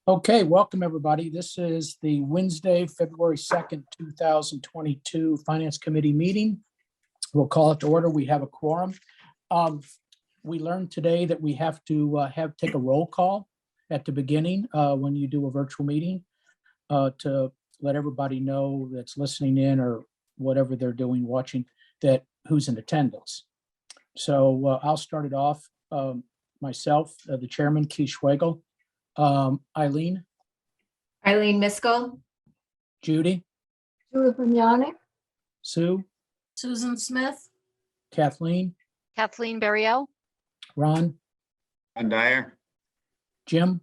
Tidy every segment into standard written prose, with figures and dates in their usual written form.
Okay, welcome everybody. This is the Wednesday, February 2nd, 2022 Finance Committee meeting. We'll call it to order. We have a quorum. We learned today that we have to take a roll call at the beginning when you do a virtual meeting to let everybody know that's listening in or whatever they're doing, watching, that who's in attendance. So I'll start it off. Myself, the chairman, Keith Schwegel. Eileen, Miskell. Judy, Julie Bignani. Sue, Susan Smith. Kathleen, Kathleen Berriel. Ron, And Dyer. Jim,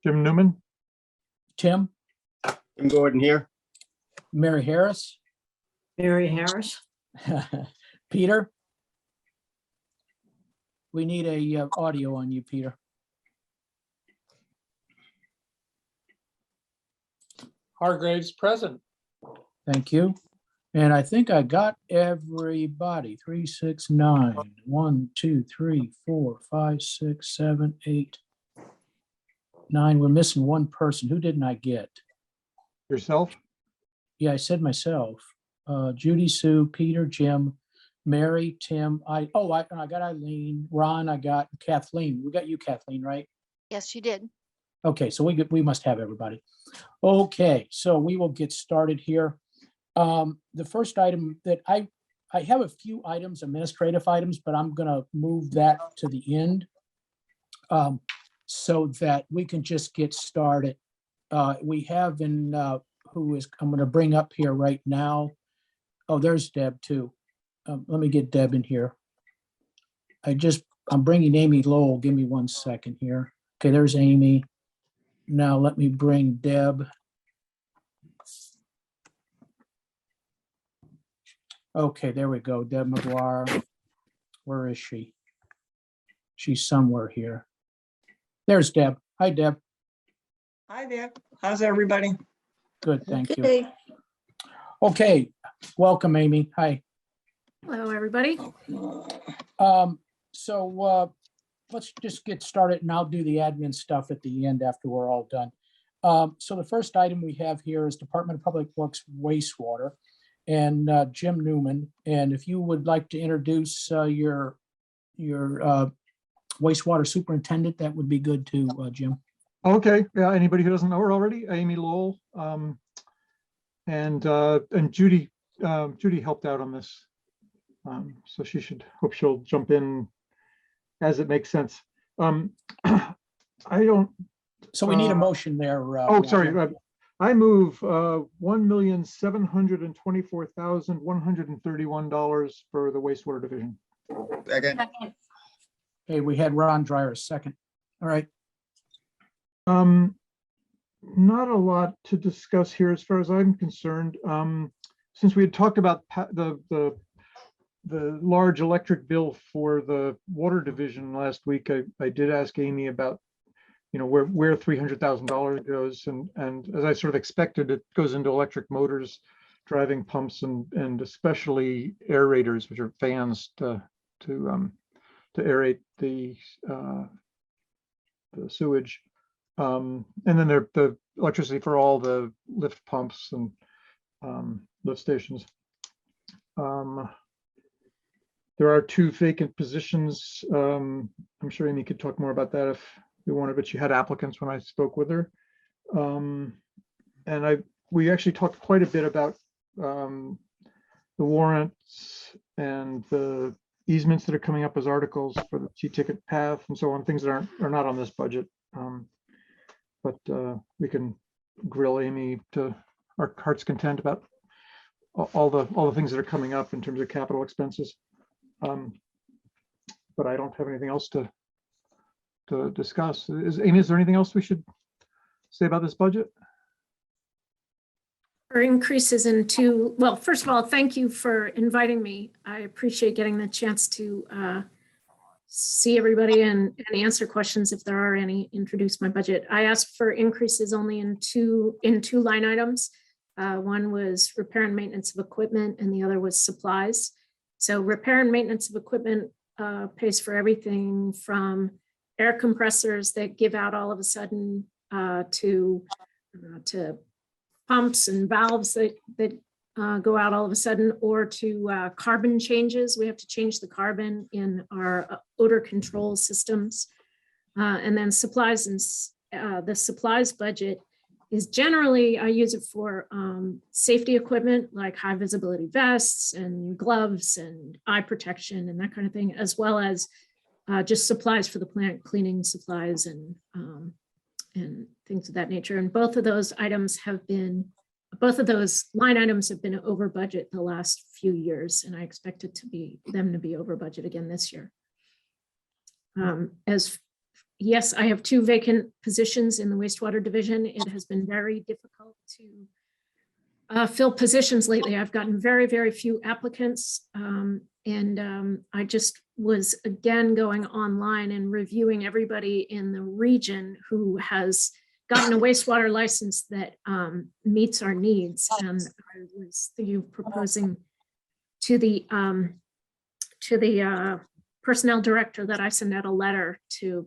Jim Newman. Tim, Tim Gordon here. Mary Harris, Mary Harris. Peter. We need a audio on you, Peter. Hargraves present. Thank you. And I think I got everybody. 3, 6, 9. 1, 2, 3, 4, 5, 6, 7, 8, 9. We're missing one person. Who didn't I get? Yourself? Yeah, I said myself. Judy, Sue, Peter, Jim, Mary, Tim. I got Eileen, Ron. I got Kathleen. We got you, Kathleen, right? Yes, you did. Okay, so we must have everybody. Okay, so we will get started here. The first item that I have a few items, administrative items, but I'm gonna move that to the end so that we can just get started. We have I'm gonna bring up here right now. Oh, there's Deb too. Let me get Deb in here. I'm bringing Amy Lowell. Give me 1 second here. Okay, there's Amy. Now let me bring Deb. Okay, there we go. Deb McGuire. Where is she? She's somewhere here. There's Deb. Hi, Deb. Hi there. How's everybody? Good, thank you. Okay. Okay, welcome, Amy. Hi. Hello, everybody. So let's just get started and I'll do the admin stuff at the end after we're all done. So the first item we have here is Department of Public Works Wastewater and Jim Newman. And if you would like to introduce your wastewater superintendent, that would be good too, Jim. Okay, yeah, anybody who doesn't know her already, Amy Lowell. And Judy helped out on this. So hope she'll jump in as it makes sense. I don't. So we need a motion there. Sorry. I move $1,724,131 for the wastewater division. Second. Okay, we had Ron Dreyer second. All right. Not a lot to discuss here as far as I'm concerned. Since we had talked about the large electric bill for the water division last week, I did ask Amy about, where $300,000 goes, and as I sort of expected, it goes into electric motors, driving pumps, and especially aerators, which are fans to aerate the sewage, and then the electricity for all the lift pumps and lift stations. There are 2 vacant positions. I'm sure Amy could talk more about that if we wanted, but she had applicants when I spoke with her. And we actually talked quite a bit about the warrants and the easements that are coming up as articles for the T-ticket path and so on, things that are not on this budget. But we can grill Amy to our heart's content about all the things that are coming up in terms of capital expenses. But I don't have anything else to discuss. Amy, is there anything else we should say about this budget? Our increases well, first of all, thank you for inviting me. I appreciate getting the chance to see everybody and answer questions if there are any, introduce my budget. I asked for increases only in two line items. One was repair and maintenance of equipment and the other was supplies. So repair and maintenance of equipment pays for everything from air compressors that give out all of a sudden to pumps and valves that go out all of a sudden, or to carbon changes. We have to change the carbon in our odor control systems. And then supplies, and the supplies budget is generally, I use it for safety equipment like high visibility vests and gloves and eye protection and that kind of thing, as well as just supplies for the plant, cleaning supplies and things of that nature. And both of those line items have been over budget the last few years, and I expect them to be over budget again this year. Yes, I have 2 vacant positions in the wastewater division. It has been very difficult to fill positions lately. I've gotten very, very few applicants. I just was again going online and reviewing everybody in the region who has gotten a wastewater license that meets our needs. And I was thinking of proposing to the personnel director that I send out a letter to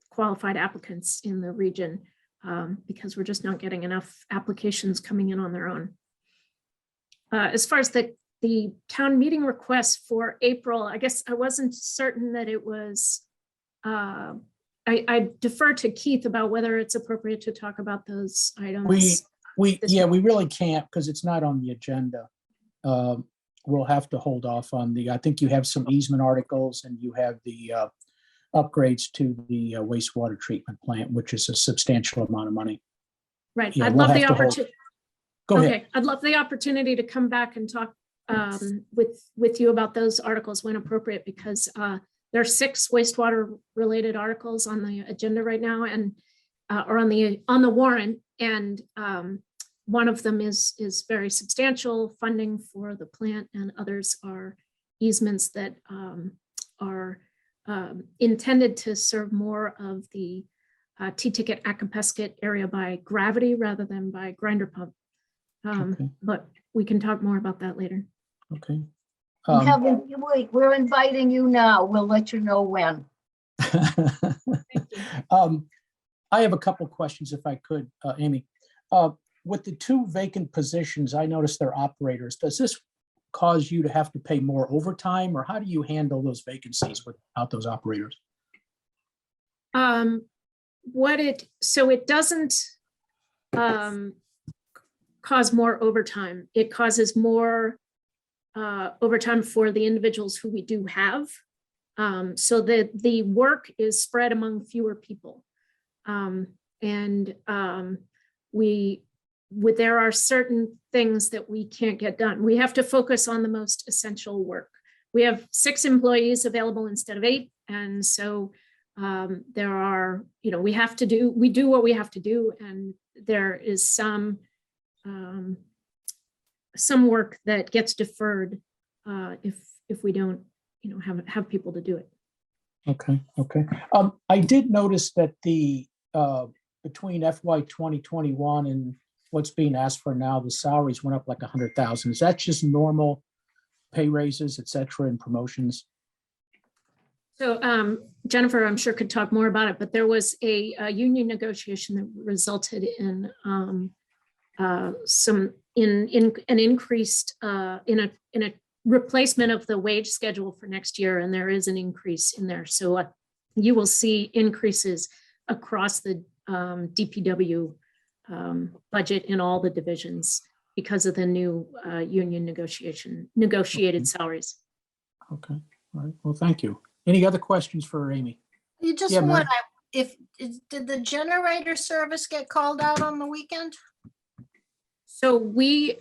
qualified applicants in the region because we're just not getting enough applications coming in on their own. As far as the town meeting request for April, I guess I wasn't certain that it was, I defer to Keith about whether it's appropriate to talk about those items. We really can't because it's not on the agenda. We'll have to hold off on I think you have some easement articles and you have the upgrades to the wastewater treatment plant, which is a substantial amount of money. Right. Yeah, I'd we'll love the have to hold- opportunity. Go ahead. Okay, I'd love the opportunity to come back and talk with you about those articles when appropriate, because there are 6 wastewater related articles on the agenda right now and or on the warrant, and one of them is very substantial funding for the plant, and others are easements that are intended to serve more of the T-ticket Akapesket area by gravity rather than by grinder pump. Okay. But we can talk more about that later. Okay. Wait, we're inviting you now. We'll let you know when. I have a couple of questions if I could, Amy. With the 2 vacant positions, I noticed they're operators. Does this cause you to have to pay more overtime, or how do you handle those vacancies without those operators? It doesn't cause more overtime. It causes more overtime for the individuals who we do have. So that the work is spread among fewer people. There are certain things that we can't get done. We have to focus on the most essential work. We have 6 employees available instead of 8. And so there are, we do what we have to do. And there is some work that gets deferred if we don't, have people to do it. Okay. I did notice that the between FY 2021 and what's being asked for now, the salaries went up like 100,000. Is that just normal pay raises, et cetera, and promotions? So Jennifer, I'm sure could talk more about it, but there was a union negotiation that resulted in an increased in a replacement of the wage schedule for next year, and there is an increase in there. So you will see increases across the DPW budget in all the divisions because of the new union negotiated salaries. Okay. All right. Well, thank you. Any other questions for Amy? You just Yeah, Mary. did the generator service get called out on the weekend? So we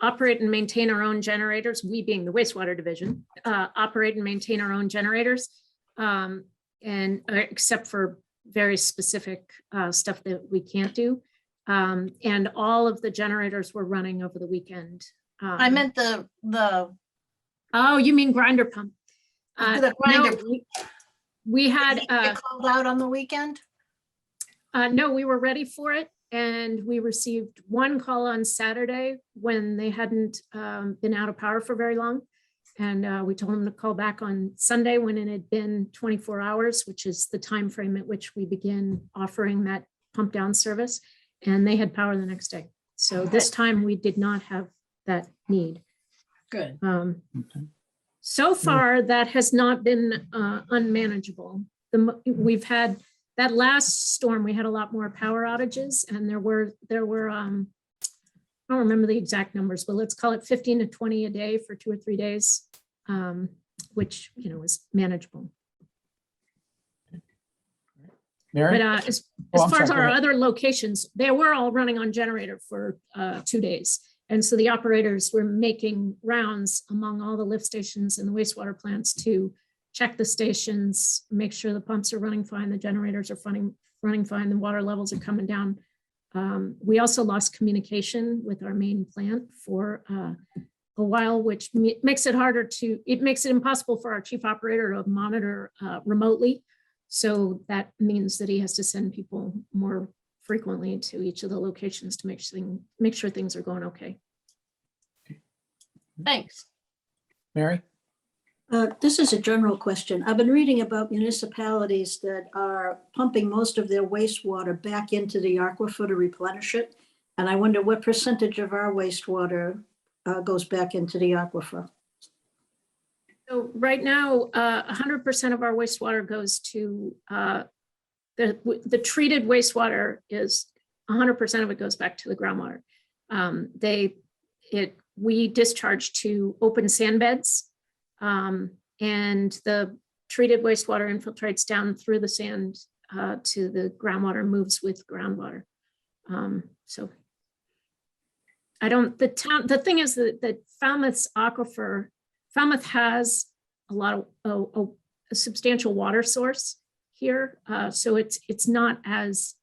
operate and maintain our own generators, we being the wastewater division, operate and maintain our own generators, and except for very specific stuff that we can't do. And all of the generators were running over the weekend. I meant the Oh, you mean grinder pump? The grinder. No, we had, Did it get called out on the weekend? no, we were ready for it. And we received one call on Saturday when they hadn't been out of power for very long. And we told them to call back on Sunday when it had been 24 hours, which is the time frame at which we begin offering that pump down service, and they had power the next day. So this time we did not have that need. Good. Okay. So far, that has not been unmanageable. We've had that last storm, we had a lot more power outages, and there were I don't remember the exact numbers, but let's call it 15 to 20 a day for 2 or 3 days, which, you know, is manageable. Mary? But as I'm far as sorry, go our ahead. other locations, they were all running on generator for 2 days. And so the operators were making rounds among all the lift stations and the wastewater plants to check the stations, make sure the pumps are running fine, the generators are running fine, the water levels are coming down. We also lost communication with our main plant for a while, which makes it makes it impossible for our chief operator to monitor remotely. So that means that he has to send people more frequently to each of the locations to make sure things are going okay. Thanks. Mary? This is a general question. I've been reading about municipalities that are pumping most of their wastewater back into the aquifer to replenish it. And I wonder what percentage of our wastewater goes back into the aquifer. So right now, 100% of our wastewater goes to the treated wastewater is 100% of it goes back to the groundwater. We discharge to open sand beds, and the treated wastewater infiltrates down through the sand to the groundwater, moves with groundwater. So the thing is that Falmouth's aquifer, Falmouth has a lot of a substantial water source here. So it's not as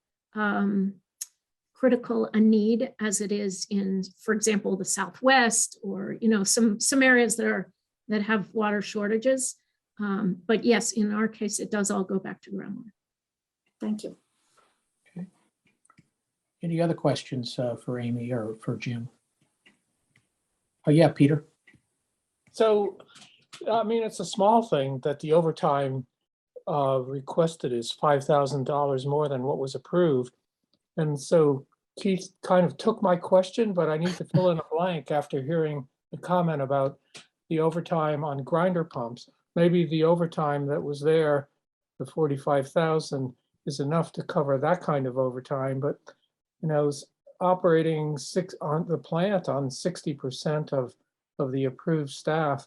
critical a need as it is in, for example, the Southwest, or, you know, some areas that have water shortages. But yes, in our case, it does all go back to groundwater. Thank you. Okay. Any other questions for Amy or for Jim? Oh, yeah, Peter. So, I mean, it's a small thing that the overtime requested is $5,000 more than what was approved. And so Keith kind of took my question, but I need to fill in a blank after hearing the comment about the overtime on grinder pumps. Maybe the overtime that was there, the 45,000, is enough to cover that kind of overtime, but, you know, operating on the plant on 60% of the approved staff,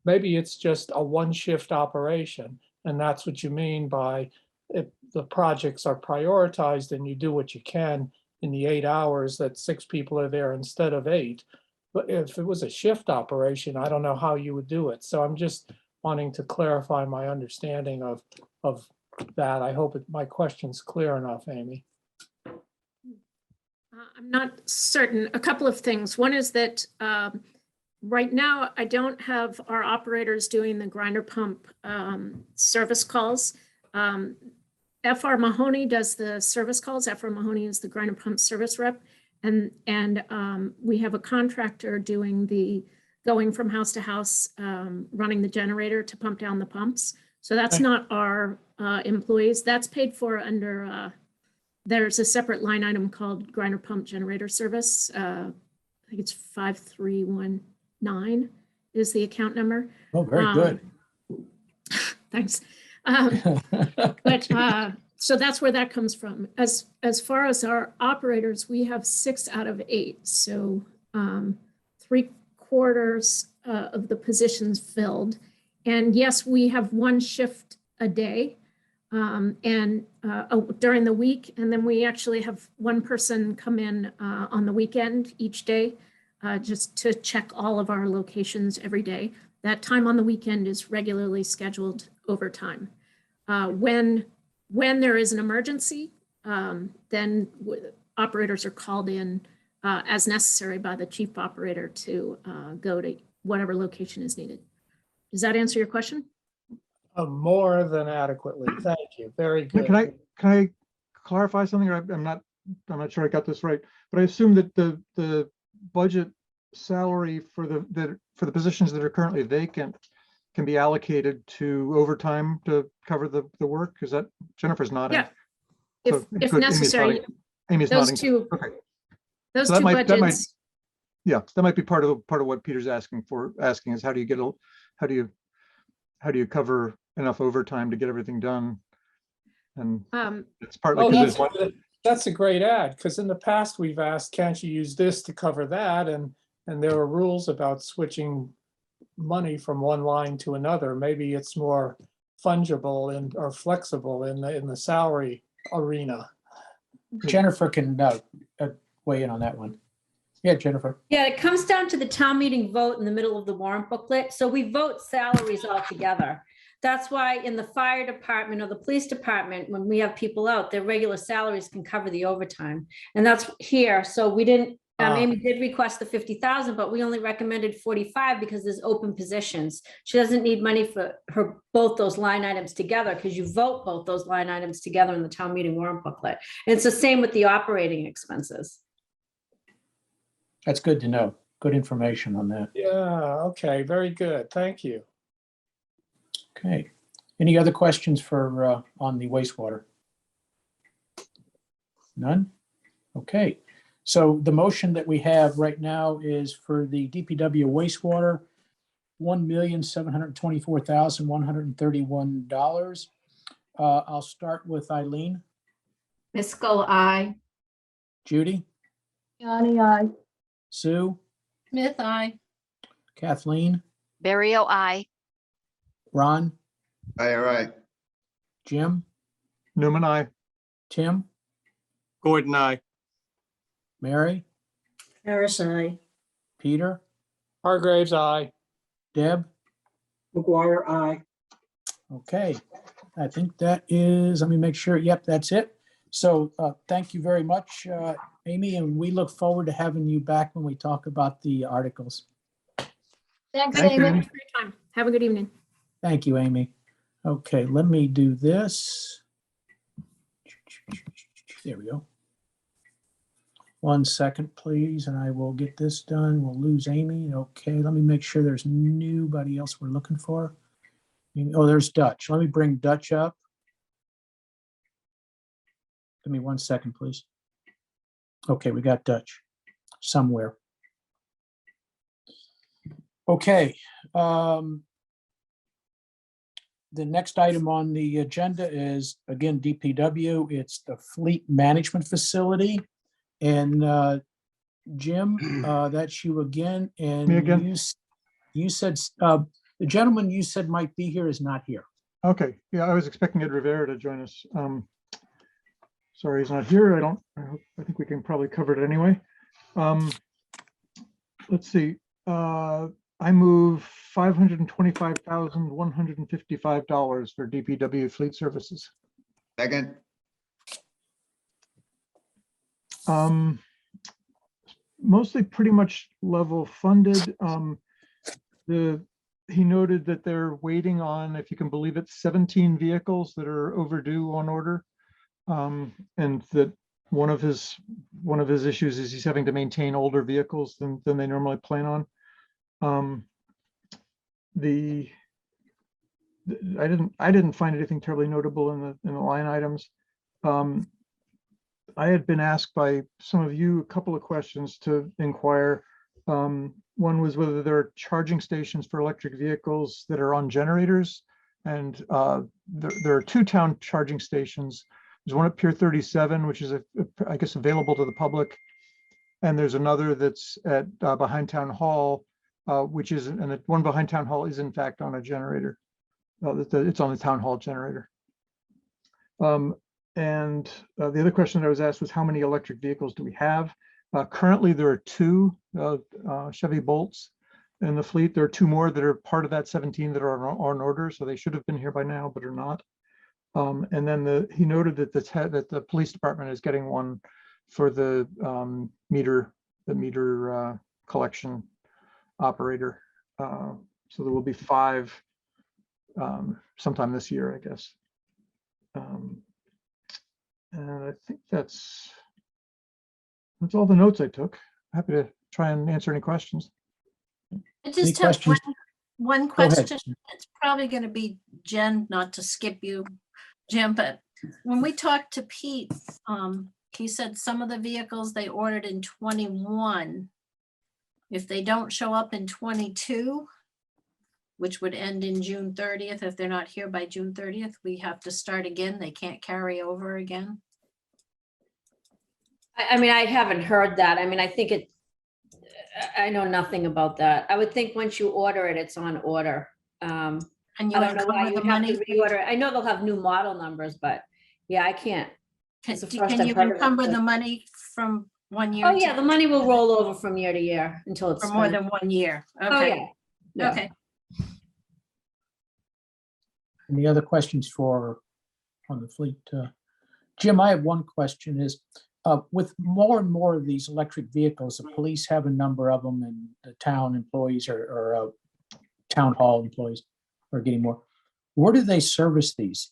maybe it's just a one-shift operation, and that's what you mean by if the projects are prioritized and you do what you can in the 8 hours that 6 people are there instead of 8. But if it was a shift operation, I don't know how you would do it. So I'm just wanting to clarify my understanding of that. I hope my question's clear enough, Amy. I'm not certain. A couple of things. One is that right now, I don't have our operators doing the grinder pump service calls. FR Mahoney does the service calls. FR Mahoney is the grinder pump service rep. And we have a contractor doing going from house to house, running the generator to pump down the pumps. So that's Okay. not our employees. That's paid for under, there's a separate line item called grinder pump generator service. I think it's 5319 is the account number. Oh, very good. Thanks. But so that's where that comes from. As far as our operators, we have 6 out of 8. So 3/4 of the positions filled. And yes, we have 1 shift a day during the week. And then we actually have 1 person come in on the weekend each day just to check all of our locations every day. That time on the weekend is regularly scheduled overtime. When there is an emergency, then operators are called in as necessary by the chief operator to go to whatever location is needed. Does that answer your question? More than adequately. Thank you. Very good. Can I clarify something? Or I'm not sure I got this right, but I assume that the budget salary for the positions that are currently vacant can be allocated to overtime to cover the work? Is that Jennifer's nodding? Yeah. If, So, if good, Amy's necessary, nodding. Amy's those nodding. two, Okay, those So that two might- that might- budgets, yeah, that might be part of what Peter's asking is how do you how do you cover enough overtime to get everything done? And it's partly Oh, because that's a great ad, because in the past we've asked, can't you use this to cover that? And there are rules about switching money from one line to another. Maybe it's more fungible and or flexible in the salary arena. Jennifer can weigh in on that one. Yeah, Jennifer. Yeah, it comes down to the town meeting vote in the middle of the warrant booklet. So we vote salaries all together. That's why in the fire department or the police department, when we have people out, their regular salaries can cover the overtime. And that's here. So we didn't, Amy did request the 50,000, but we only recommended 45 because there's open positions. She doesn't need money for both those line items together because you vote both those line items together in the town meeting warrant booklet. And it's the same with the operating expenses. That's good to know. Good information on that. Yeah, okay, very good. Thank you. Okay. Any other questions for on the wastewater? None? Okay. So the motion that we have right now is for the DPW wastewater, $1,724,131. I'll start with Eileen. Miskel, I. Judy, Johnny, I. Sue, Smith, I. Kathleen, Barrio, I. Ron, Dyer, aye. Jim, Newman, I. Tim, Gordon, aye. Mary, Harris, I. Peter, Hargraves, aye. Deb. McGuire, aye. Okay, I think that is, let me make sure. Yep, that's it. So thank you very much, Amy, and we look forward to having you back when we talk about the articles. Thanks, Thank you, Amy. Amy. for your time. Have a good evening. Thank you, Amy. Okay, let me do this. There we go. 1 second, please, and I will get this done. We'll lose Amy. Okay, let me make sure there's nobody else we're looking for. Oh, there's Dutch. Let me bring Dutch up. Give me 1 second, please. Okay, we got Dutch somewhere. Okay. The next item on the agenda is, again, DPW. It's the Fleet Management Facility. And Jim, that's you again. And Me again. you said, the gentleman you said might be here is not here. Okay, yeah, I was expecting Ed Rivera to join us. Sorry, he's not here. I think we can probably cover it anyway. Let's see. I move $525,155 for DPW fleet services. Second, Mostly pretty much level funded. He noted that they're waiting on, if you can believe it, 17 vehicles that are overdue on order. And that one of his issues is he's having to maintain older vehicles than they normally plan on. I didn't find anything terribly notable in the line items. I had been asked by some of you a couple of questions to inquire. One was whether there are charging stations for electric vehicles that are on generators. And there are 2 town charging stations. There's one at Pier 37, which is, I guess, available to the public. And there's another that's at behind Town Hall, which is, and the one behind Town Hall is in fact on a generator. It's on the Town Hall generator. And the other question that I was asked was how many electric vehicles do we have? Currently, there are 2 Chevy Bolts in the fleet. There are 2 more that are part of that 17 that are on order, so they should have been here by now, but are not. And then he noted that the police department is getting one for the meter collection operator. So there will be 5 sometime this year, I guess. And I think that's all the notes I took. Happy to try and answer any questions. I just Any have questions? one Go ahead. question. It's probably going to be Jen, not to skip you, Jim, but when we talked to Pete, he said some of the vehicles they ordered in 21, if they don't show up in 22, which would end in June 30th, if they're not here by June 30th, we have to start again. They can't carry over again. I mean, I haven't heard that. I mean, I think I know nothing about that. I would think once you order it, it's on order. And I you don't know why encumber you the have money. to reorder. I know they'll have new model numbers, but yeah, I can't. It's the first Can I've you heard of it. encumber the money from 1 year? Oh, yeah, the money will roll over from year to year until it's For more spent. than 1 year. Oh, Okay, yeah. Yeah. okay. Any other questions on the fleet? Jim, I have one question is, with more and more of these electric vehicles, the police have a number of them and the town employees or town hall employees are getting more. Where do they service these?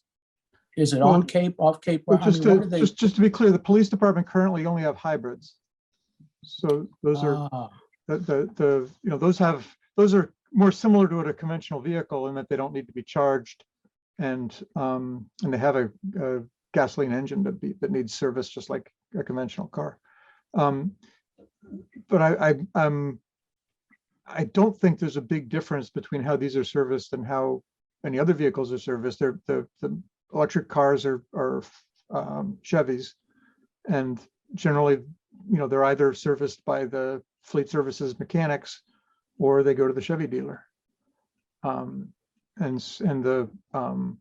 Is it on Well, Cape, off Cape? But I mean, just where to, do they? just to be clear, the police department currently only have hybrids. So those are, Ah, those are more similar to a conventional vehicle in that they don't need to be charged. And they have a gasoline engine that needs service just like a conventional car. But I don't think there's a big difference between how these are serviced and how any other vehicles are serviced. The electric cars are Chevys, and generally, they're either serviced by the fleet services mechanics or they go to the Chevy dealer. And the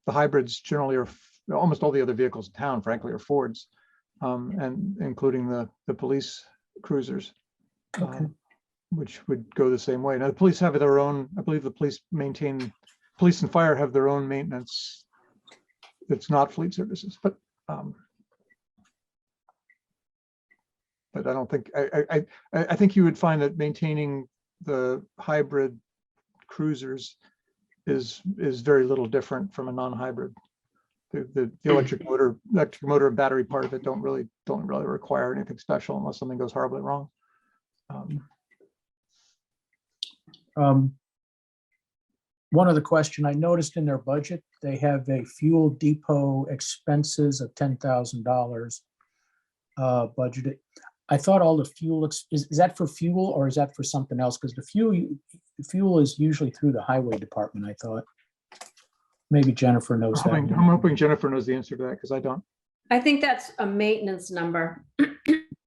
hybrids generally are almost all the other vehicles in town, frankly, are Fords, and including the police cruisers, okay. which would go the same way. Now the police have their own. I believe the police and fire have their own maintenance. It's not fleet services, but I don't think I think you would find that maintaining the hybrid cruisers is very little different from a non-hybrid. The electric motor and battery part of it don't really require anything special unless something goes horribly wrong. One other question, I noticed in their budget, they have a fuel depot expenses of $10,000 budgeted. I thought all the fuel, is that for fuel or is that for something else? Because the fuel is usually through the highway department, I thought. Maybe Jennifer knows that. I'm hoping Jennifer knows the answer to that because I don't. I think that's a maintenance number.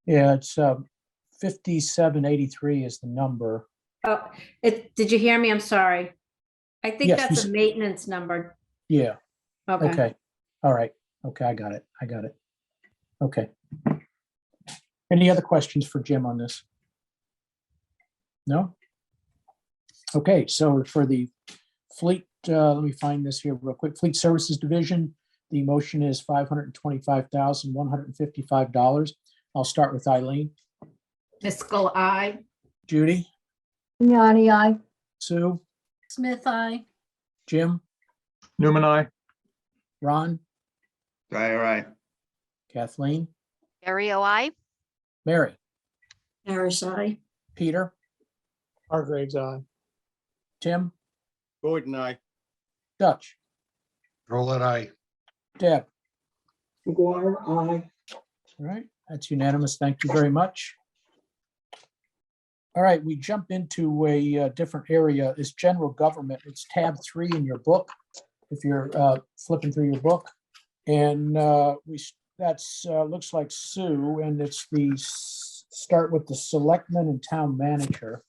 Yeah, it's 5783 is the number. Oh, did you hear me? I'm sorry. I think Yes, that's a maintenance number. Yeah, Okay. okay, all right, okay, I got it. Okay. Any other questions for Jim on this? No? Okay, so for the fleet, let me find this here real quick. Fleet Services Division, the motion is $525,155. I'll start with Eileen. Driscoll, aye. Judy, Vignani, aye. Sue, Smith, aye. Jim, Newman, I. Ron, Dwyer, aye. Kathleen, Barrio, I. Mary, Harris, aye. Peter, Hargraves, aye. Tim, Gordon, aye. Dutch, Roll aye. Deb. McGuire, aye. All right, that's unanimous. Thank you very much. All right, we jump into a different area. It's general government. It's tab 3 in your book, if you're flipping through your book. And that's looks like Sue, and it's start with the selectman and town manager.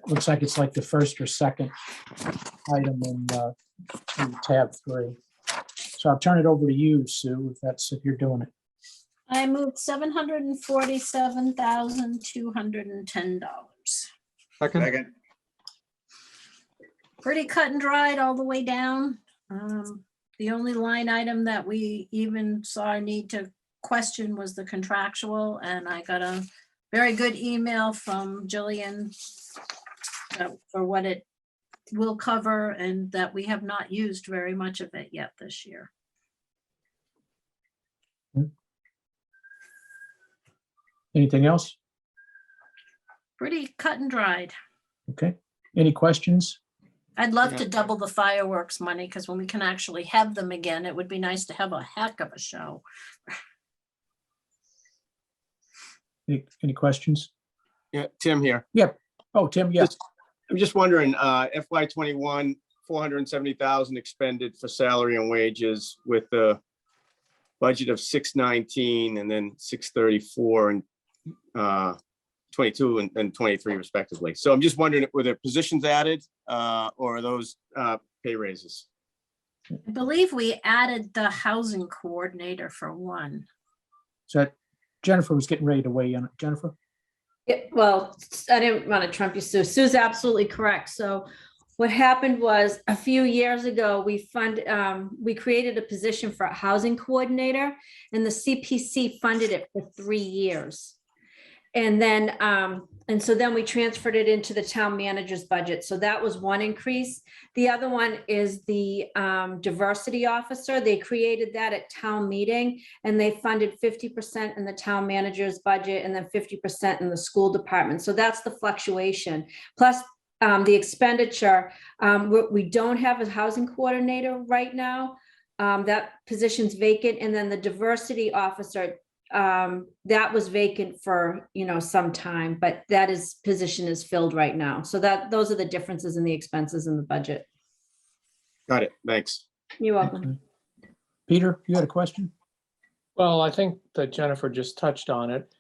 Looks like it's like the first or second item in tab 3. So I'll turn it over to you, Sue, if you're doing it. I moved $747,210. Second. Pretty cut and dried all the way down. The only line item that we even saw a need to question was the contractual, and I got a very good email from Jillian for what it will cover, and that we have not used very much of it yet this year. Anything else? Pretty cut and dried. Okay. Any questions? I'd love Yeah. to double the fireworks money, because when we can actually have them again, it would be nice to have a heck of a show. Any questions? Yeah, Tim here. Oh, Tim, yes. I'm just wondering, FY 21, 470,000 expended for salary and wages with the budget of 619 and then 634 and 22 and 23 respectively. So I'm just wondering, were there positions added or are those pay raises? I believe we added the housing coordinator for one. So Jennifer was getting ready to weigh in. Jennifer? Yeah, well, I didn't want to trump you, Sue. Sue's absolutely correct. So what happened was a few years ago, we created a position for a housing coordinator, and the CPC funded it for 3 years. And then, so then we transferred it into the town manager's budget. So that was one increase. The other one is the diversity officer. They created that at town meeting, and they funded 50% in the town manager's budget and then 50% in the school department. So that's the fluctuation. Plus the expenditure, we don't have a housing coordinator right now. That position's vacant. And then the diversity officer, that was vacant for, some time, but position is filled right now. So those are the differences in the expenses in the budget. Got it. Thanks. You're welcome. Excellent. Peter, you had a question? Well, I think that Jennifer just touched on it.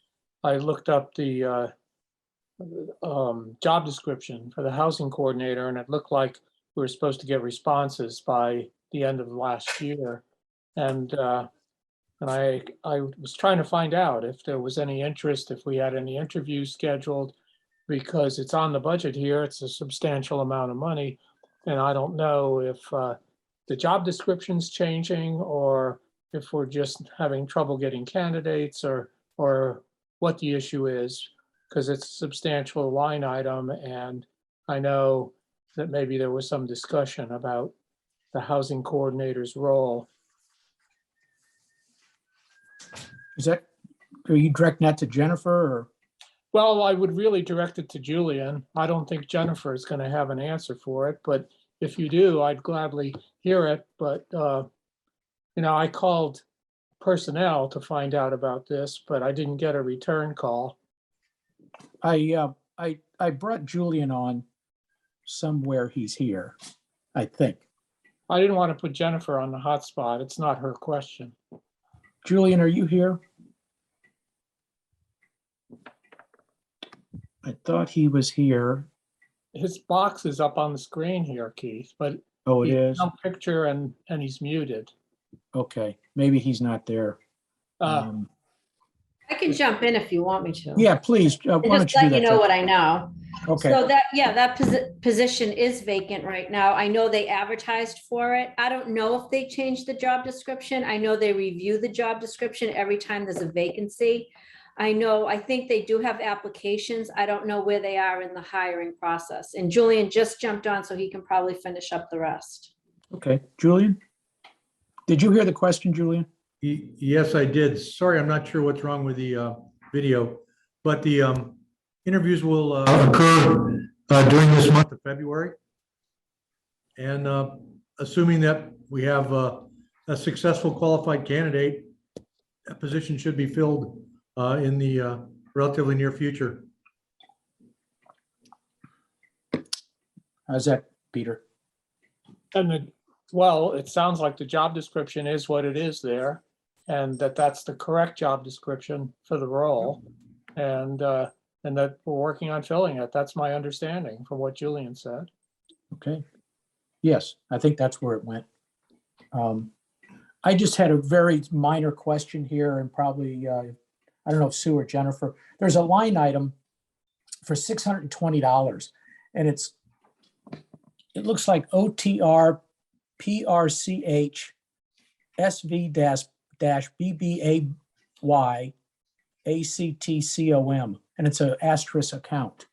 I looked up the job description for the housing coordinator, and it looked like we were supposed to get responses by the end of last year. And I was trying to find out if there was any interest, if we had any interviews scheduled, because it's on the budget here. It's a substantial amount of money. And I don't know if the job description's changing or if we're just having trouble getting candidates or what the issue is, because it's a substantial line item. And I know that maybe there was some discussion about the housing coordinator's role. Are you directing that to Jennifer or? Well, I would really direct it to Julian. I don't think Jennifer is going to have an answer for it, but if you do, I'd gladly hear it. But, I called personnel to find out about this, but I didn't get a return call. I brought Julian on somewhere. He's here, I think. I didn't want to put Jennifer on the hot spot. It's not her question. Julian, are you here? I thought he was here. His box is up on the screen here, Keith, but Oh, it he's is? no picture and he's muted. Okay, maybe he's not there. I can jump in if you want me to. Yeah, please. Why don't Just you do let you that? know what I know. Okay, So that position is vacant right now. I know they advertised for it. I don't know if they changed the job description. I know they review the job description every time there's a vacancy. I think they do have applications. I don't know where they are in the hiring process. And Julian just jumped on, so he can probably finish up the rest. okay. Julian? Did you hear the question, Julian? Yes, I did. Sorry, I'm not sure what's wrong with the video, but the interviews will occur during this month of February. And assuming that we have a successful qualified candidate, that position should be filled in the relatively near future. How's that, Peter? And well, it sounds like the job description is what it is there, and that's the correct job description for the role, and that we're working on filling it. That's my understanding from what Julian said. Okay. Yes, I think that's where it went. I just had a very minor question here and probably, I don't know if Sue or Jennifer, there's a line item for $620 and it looks like OTR PRCH SV-BBAY ACTCOM, and it's an asterisk account,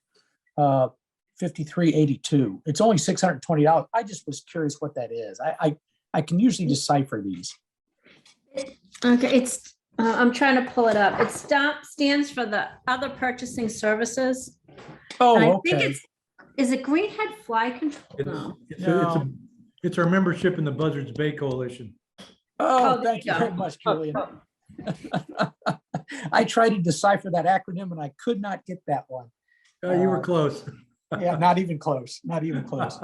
5382. It's only $620. I just was curious what that is. I can usually decipher these. Okay, I'm trying to pull it up. It stands for the other purchasing services. Oh, And I okay. think Is it Greenhead Fly Control? No. It's our membership in the Buzzards Bay Coalition. Oh, there thank you you go. very much, Julian. I tried to decipher that acronym and I could not get that one. You were close. Yeah, not even close, not even close.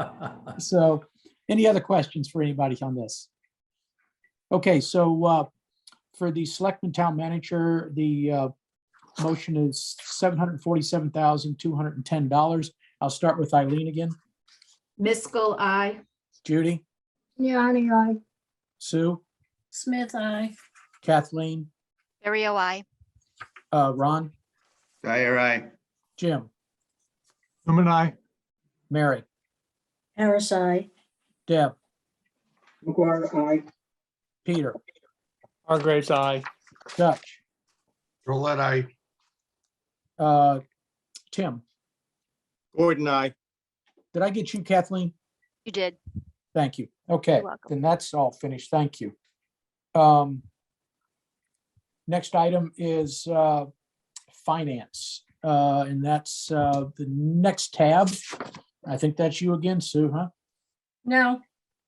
So any other questions for anybody on this? Okay, so for the selectman town manager, the motion is $747,210. I'll start with Eileen again. Miskel, I. Judy, Liani, aye. Sue, Smith, I. Kathleen, Barrio, I. Ron, Dyer, aye. Jim, Newman, I. Mary, Harris, I. Deb, McGuire, aye. Peter, Hargraves, aye. Dutch, Roulette, I. Tim. Gordon, aye. Did I get you, Kathleen? You did. Thank you. Okay, You're welcome. then that's all finished. Thank you. Next item is finance, and that's the next tab. I think that's you again, Sue, huh? No,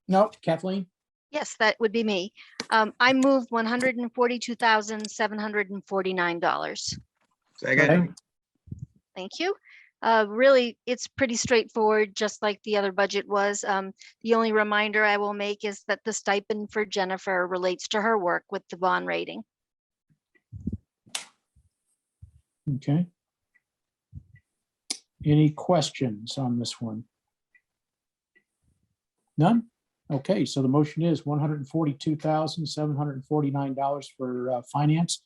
No, Kathleen? Yes, that would be me. I moved $142,749. Second. Thank you. Really, it's pretty straightforward, just like the other budget was. The only reminder I will make is that the stipend for Jennifer relates to her work with the bond rating. Okay. Any questions on this one? None? Okay, so the motion is $142,749 for finance.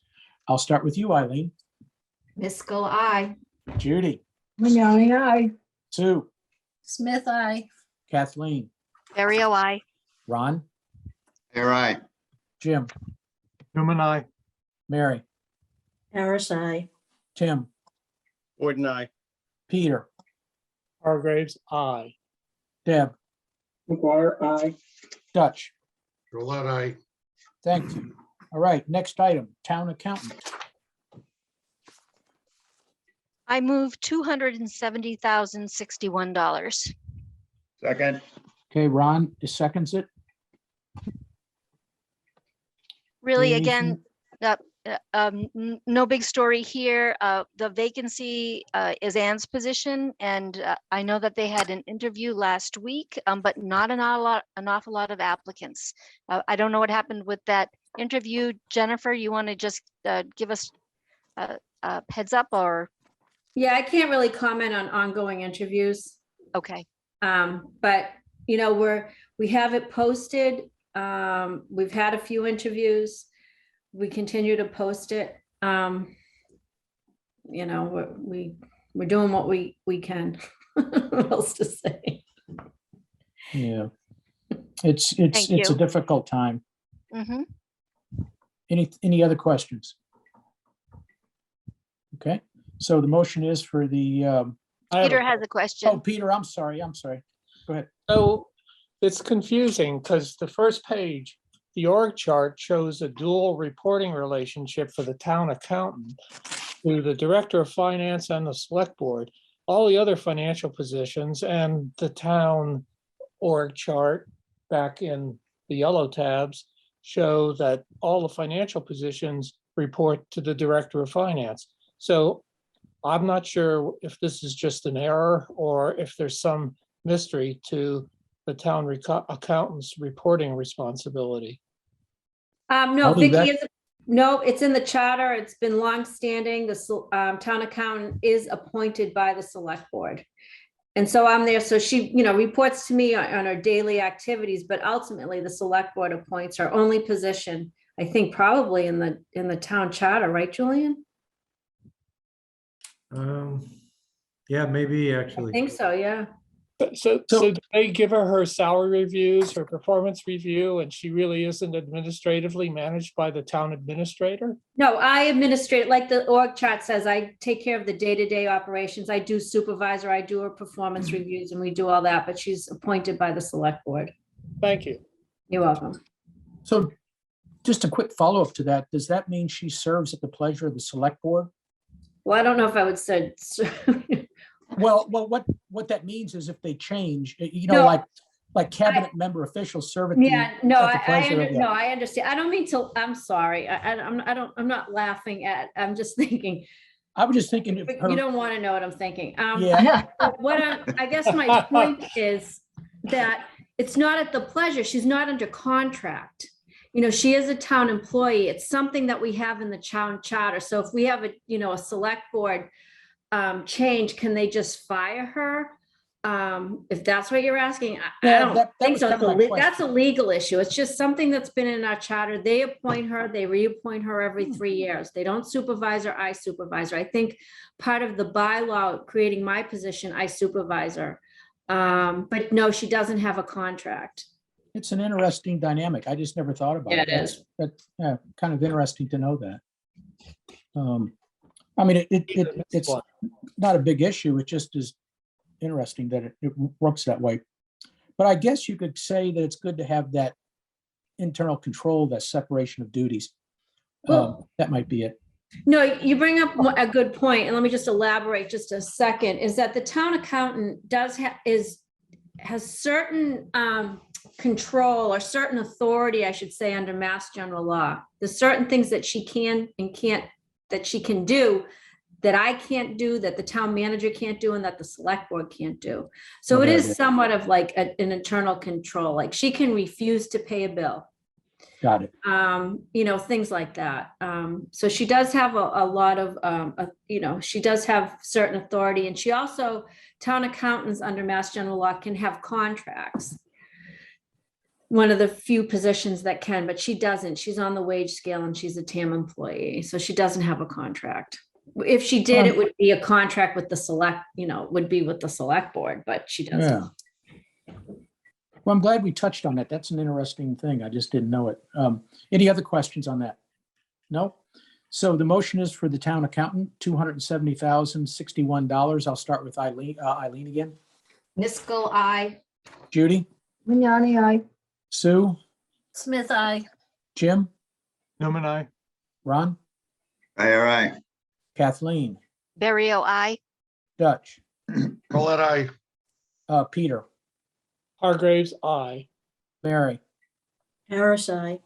I'll start with you, Eileen. Miskel, I. Judy, Liani, aye. Sue, Smith, I. Kathleen, Barrio, I. Ron, Dyer, aye. Jim, Newman, I. Mary, Harris, I. Tim, Gordon, aye. Peter, Hargraves, aye. Deb, McGuire, aye. Dutch. Roulette, I. Thank you. All right, next item, town accountant. I moved $270,061. Second. Okay, Ron seconds it. Really, Anything- again, no big story here. The vacancy is Ann's position, and I know that they had an interview last week, but not an awful lot of applicants. I don't know what happened with that interview. Jennifer, you want to just give us a heads up, or? Yeah, I can't really comment on ongoing interviews. Okay, But you know, we have it posted. We've had a few interviews. We continue to post it. You know, we're doing what we can. What else to say? Yeah. It's Thank a you. difficult time. mhm. Any other questions? Okay, so the motion is for the, I have a- Peter has a oh, question. Peter, I'm sorry. Go ahead. So it's confusing because the first page, the org chart shows a dual reporting relationship for the town accountant to the director of finance and the select board. All the other financial positions and the town org chart back in the yellow tabs show that all the financial positions report to the director of finance. So I'm not sure if this is just an error or if there's some mystery to the town accountant's reporting responsibility. No, I'll leave Vicky that. is, no, it's in the charter. It's been longstanding. The town accountant is appointed by the select board. And so I'm there. So she, you know, reports to me on her daily activities, but ultimately the select board appoints her only position, I think probably in the town charter, right, Julian? Yeah, maybe I actually. think so, yeah. So do they give her salary reviews, her performance review, and she really isn't administratively managed by the town administrator? No, I administrate, like the org chart says, I take care of the day-to-day operations. I do supervisor, I do her performance reviews, and we do all that, but she's appointed by the select board. Thank you. You're welcome. So just a quick follow-up to that. Does that mean she serves at the pleasure of the select board? Well, I don't know if I would say, Well, what that means is if they change, No, like cabinet member officials serve at Yeah, no, at the pleasure of no, I understand. I don't mean to, I'm sorry. I'm not laughing at, I'm just thinking, I was just thinking if but her, you don't want to know what I'm thinking. yeah, I guess my point is that it's not at the pleasure. She's not under contract. She is a town employee. It's something that we have in the town charter. So if we have a select board change, can they just fire her? If that's what you're asking, I Yeah, don't that think was so. kind of my That's a question. legal issue. It's just something that's been in our charter. They appoint her, they reappoint her every 3 years. They don't supervise her, I supervise her. I think part of the bylaw creating my position, I supervise her. But no, she doesn't have a contract. it's an interesting dynamic. I just never thought about Yeah, it. it is. That's kind of interesting to know that. I mean, it's not a big issue. It just is interesting that it works that way. But I guess you could say that it's good to have that internal control, that separation of duties. Well, That might be it. no, you bring up a good point, and let me just elaborate just a second, is that the town accountant has certain control or certain authority, I should say, under Mass General Law. There's certain things that she can and can't, that she can do that I can't do, that the town manager can't do, and that the select board can't do. So it Okay. is somewhat of like an internal control, like she can refuse to pay a bill. Got it. Things like that. So she does have a lot of, she does have certain authority, and she also, town accountants under Mass General Law can have contracts. One of the few positions that can, but she doesn't. She's on the wage scale and she's a TAM employee, so she doesn't have a contract. If she did, it would be a contract with the select, would be with the select board, but she doesn't. Yeah. Well, I'm glad we touched on that. That's an interesting thing. I just didn't know it. Any other questions on that? No? So the motion is for the town accountant, $270,061. I'll start with Eileen again. Miskel, I. Judy, Vignani, aye. Sue, Smith, aye. Jim, Newman, I. Ron, Aye, all right. Kathleen, Barrio, I. Dutch, Roulette, aye. Peter, Hargraves, aye. Mary, Harris, I.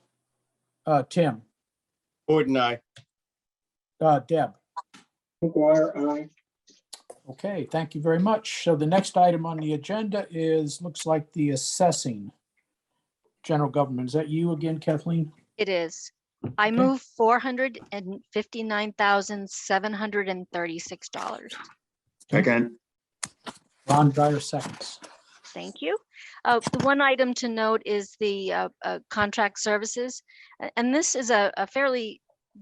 Tim, Gordon, aye. Deb. McGuire, aye. Okay, thank you very much. So the next item on the agenda looks like the assessing general government. Is that you again, Kathleen? It is. I Okay. move $459,736. Second, Ron Dyer seconds. Thank you. The one item to note is the contract services. And this is a fairly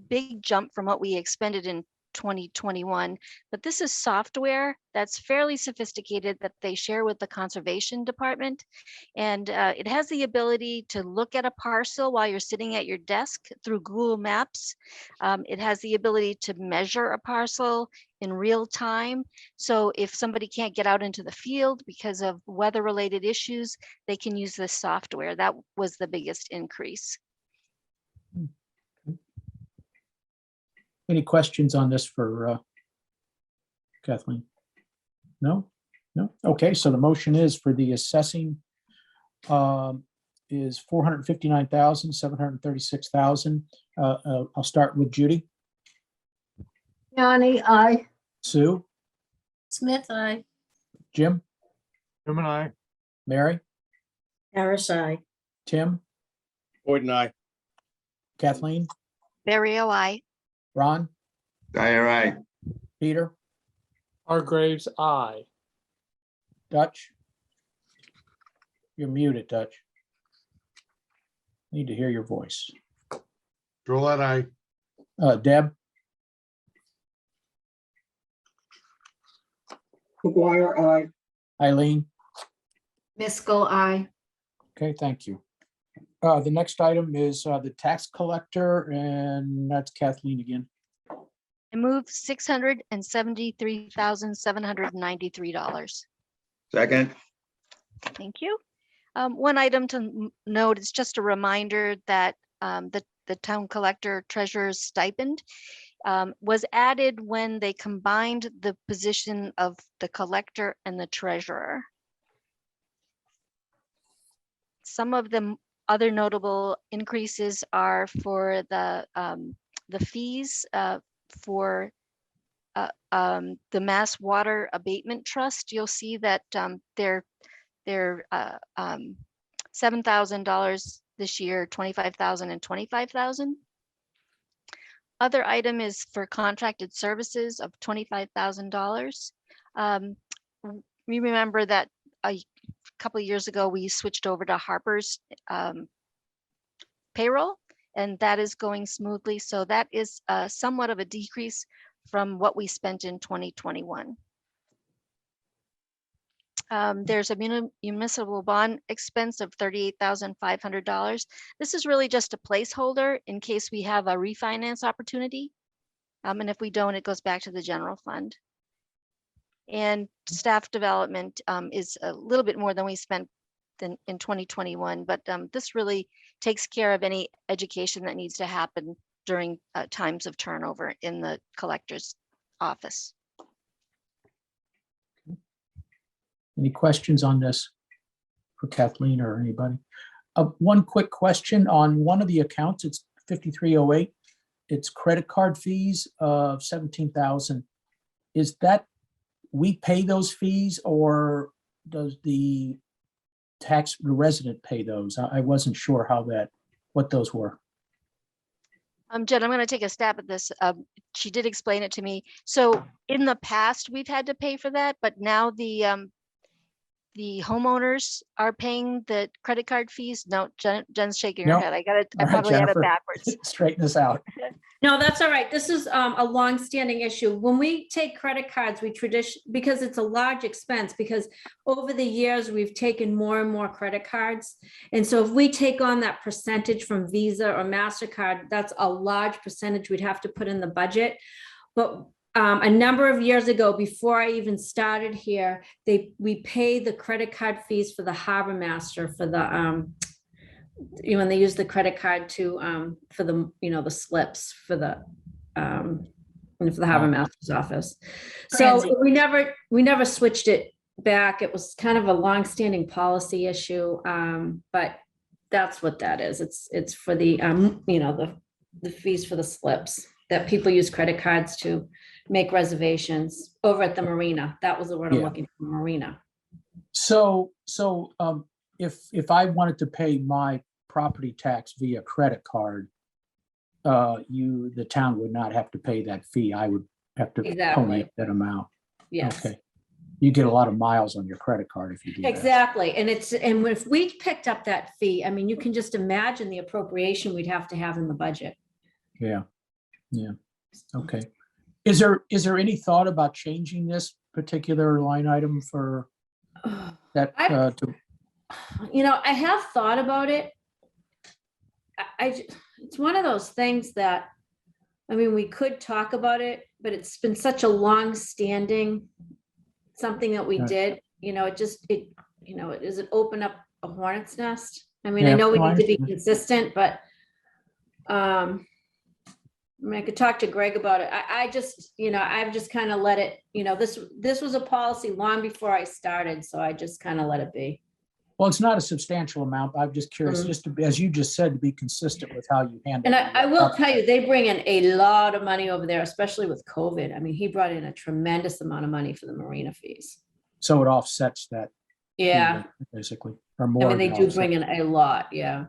big jump from what we expended in 2021, but this is software that's fairly sophisticated that they share with the conservation department. And it has the ability to look at a parcel while you're sitting at your desk through Google Maps. It has the ability to measure a parcel in real time. So if somebody can't get out into the field because of weather-related issues, they can use this software. That was the biggest increase. Any questions on this for Kathleen? No? No? Okay, so the motion is for the assessing is $459,736,000. I'll start with Judy. Vignani, aye. Sue, Smith, aye. Jim, Newman, I. Mary, Harris, I. Tim, Gordon, aye. Kathleen, Barrio, I. Ron, aye, all right. Peter, Hargraves, aye. Dutch. You're muted, Dutch. Need to hear your voice. Roulette, aye. Deb, McGuire, aye. Eileen. Miskel, I. Okay, thank you. The next item is the tax collector, and that's Kathleen again. I move $673,793. Second, Thank you. One item to note is just a reminder that the town collector treasurer's stipend was added when they combined the position of the collector and the treasurer. Some of the other notable increases are for the fees for the Mass Water Abatement Trust. You'll see that they're $7,000 this year, $25,000 and $25,000. Other item is for contracted services of $25,000. We remember that a couple of years ago, we switched over to Harper's payroll, and that is going smoothly. So that is somewhat of a decrease from what we spent in 2021. There's a municipal bond expense of $38,500. This is really just a placeholder in case we have a refinance opportunity. And if we don't, it goes back to the general fund. And staff development is a little bit more than we spent in 2021, but this really takes care of any education that needs to happen during times of turnover in the collector's office. Any questions on this for Kathleen or anybody? One quick question on one of the accounts, it's 5308. It's credit card fees of 17,000. Is that, we pay those fees, or does the resident pay those? I wasn't sure what those were. Jen, I'm going to take a stab at this. She did explain it to me. So in the past, we've had to pay for that, but now the homeowners are paying the credit card fees. No, Jen's shaking her No. head. I All right, probably had it Jennifer. backwards. Straighten this out. No, that's all right. This is a long-standing issue. When we take credit cards, because it's a large expense, because over the years, we've taken more and more credit cards. And so if we take on that percentage from Visa or MasterCard, that's a large percentage we'd have to put in the budget. But a number of years ago, before I even started here, we pay the credit card fees for the harbor master, for the when they use the credit card to for the the slips for the harbor master's office. So we never switched it back. It was kind of a long-standing policy issue, but that's what that is. It's for the the fees for the slips that people use credit cards to make reservations over at the marina. That was the word I'm looking for, marina. So if I wanted to pay my property tax via credit card, the town would not have to pay that fee. I would have to pony that amount. Yes. Okay. You get a lot of miles on your credit card if you do that. Exactly. And if we picked up that fee, I mean, you can just imagine the appropriation we'd have to have in the budget. Yeah. Yeah. Okay. Is there any thought about changing this particular line item for that? I have thought about it. It's one of those things that, I mean, we could talk about it, but it's been such a long-standing something that we did. It open up a hornet's nest. I mean, I know we need to be consistent, but I could talk to Greg about it. I've just kind of let it, this was a policy long before I started, so I just kind of let it be. Well, it's not a substantial amount. I'm just curious, just to, as you just said, to be consistent with how you handle it. And I will tell you, they bring in a lot of money over there, especially with COVID. I mean, he brought in a tremendous amount of money for the marina fees. So it offsets that. Yeah. Basically, or more. I mean, they do bring in a lot. Yeah.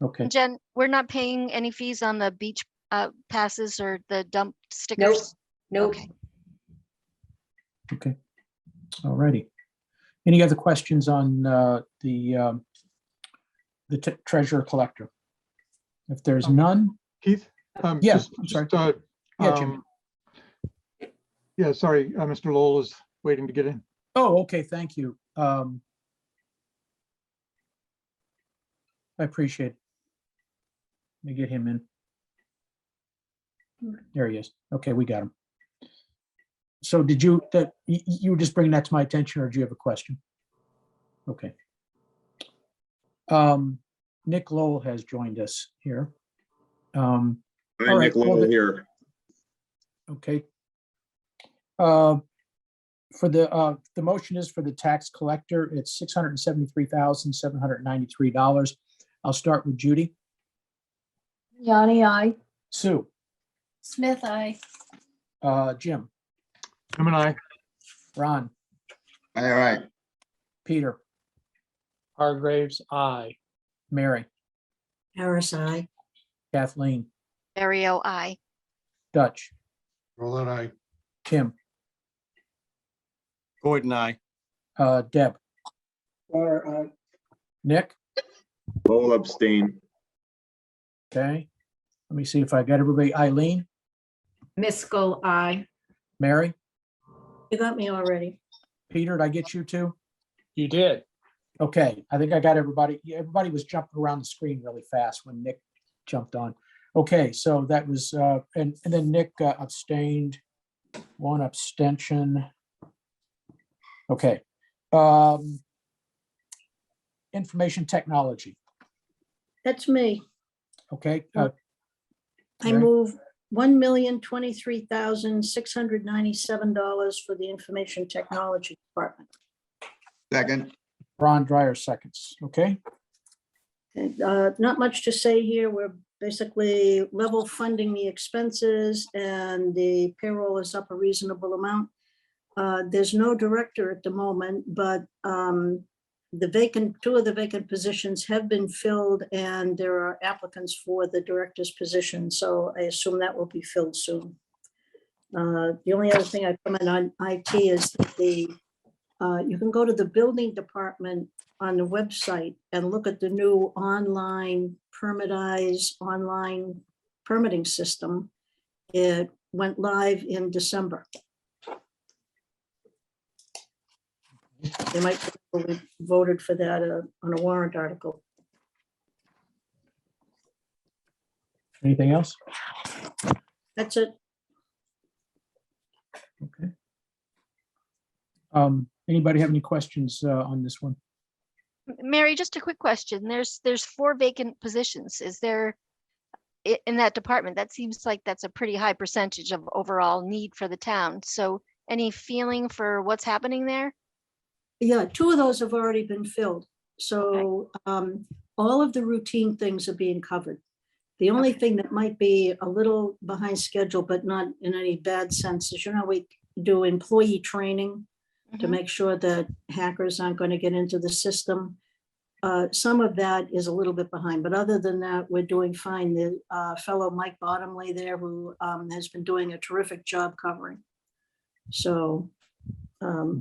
Okay. Jen, we're not paying any fees on the beach passes or the dump stickers? Nope. Okay. All righty. Any other questions on the treasurer collector? If there's none. Keith? Yes, I'm sorry. Jim. Yeah, sorry, Mr. Lowell is waiting to get in. Oh, okay, thank you. I appreciate it. Let me get him in. There he is. Okay, we got him. So did you were just bringing that to my attention, or do you have a question? Okay. Nick Lowell has joined us here. Hi, Nick Lowell here. Okay. For the motion is for the tax collector, it's $673,793. I'll start with Judy. Yanni, I. Sue, Smith, I. Jim, Jim and I. Ron, All right. Peter, Hargraves, aye. Mary, Harris, I. Kathleen, Ario, I. Dutch, Roll I. Tim, Gordon, I. Deb, Dwyer, aye. Nick. Roll abstain. Okay. Let me see if I got everybody. Eileen, Miskel, I. Mary, You got me already. Peter, did I get you too? You did. Okay, I think I got everybody. Yeah, everybody was jumping around the screen really fast when Nick jumped on. Okay, so that was, and then Nick abstained, one abstention. Okay. Information technology. That's me. Okay. I Mary? move $1,023,697 for the Information Technology Department. Second. Ron Dryer seconds. Okay. And, not much to say here. We're basically level funding the expenses and the payroll is up a reasonable amount. There's no director at the moment, but two of the vacant positions have been filled and there are applicants for the director's position. So I assume that will be filled soon. The only other thing I comment on IT is that you can go to the building department on the website and look at the new online online permitting system. It went live in December. They might have voted for that on a warrant article. Anything else? That's it. Okay. Anybody have any questions on this one? Mary, just a quick question. There's 4 vacant positions. Is there in that department? That seems like that's a pretty high percentage of overall need for the town. So any feeling for what's happening there? Yeah, 2 of those have already been filled. So all of the routine things are being covered. The only thing that might be a little behind schedule, but not in any bad sense, is, we do employee training to make sure that hackers aren't going to get into the system. Some of that is a little bit behind, but other than that, we're doing fine. The fellow Mike Bottomley there, who has been doing a terrific job covering. So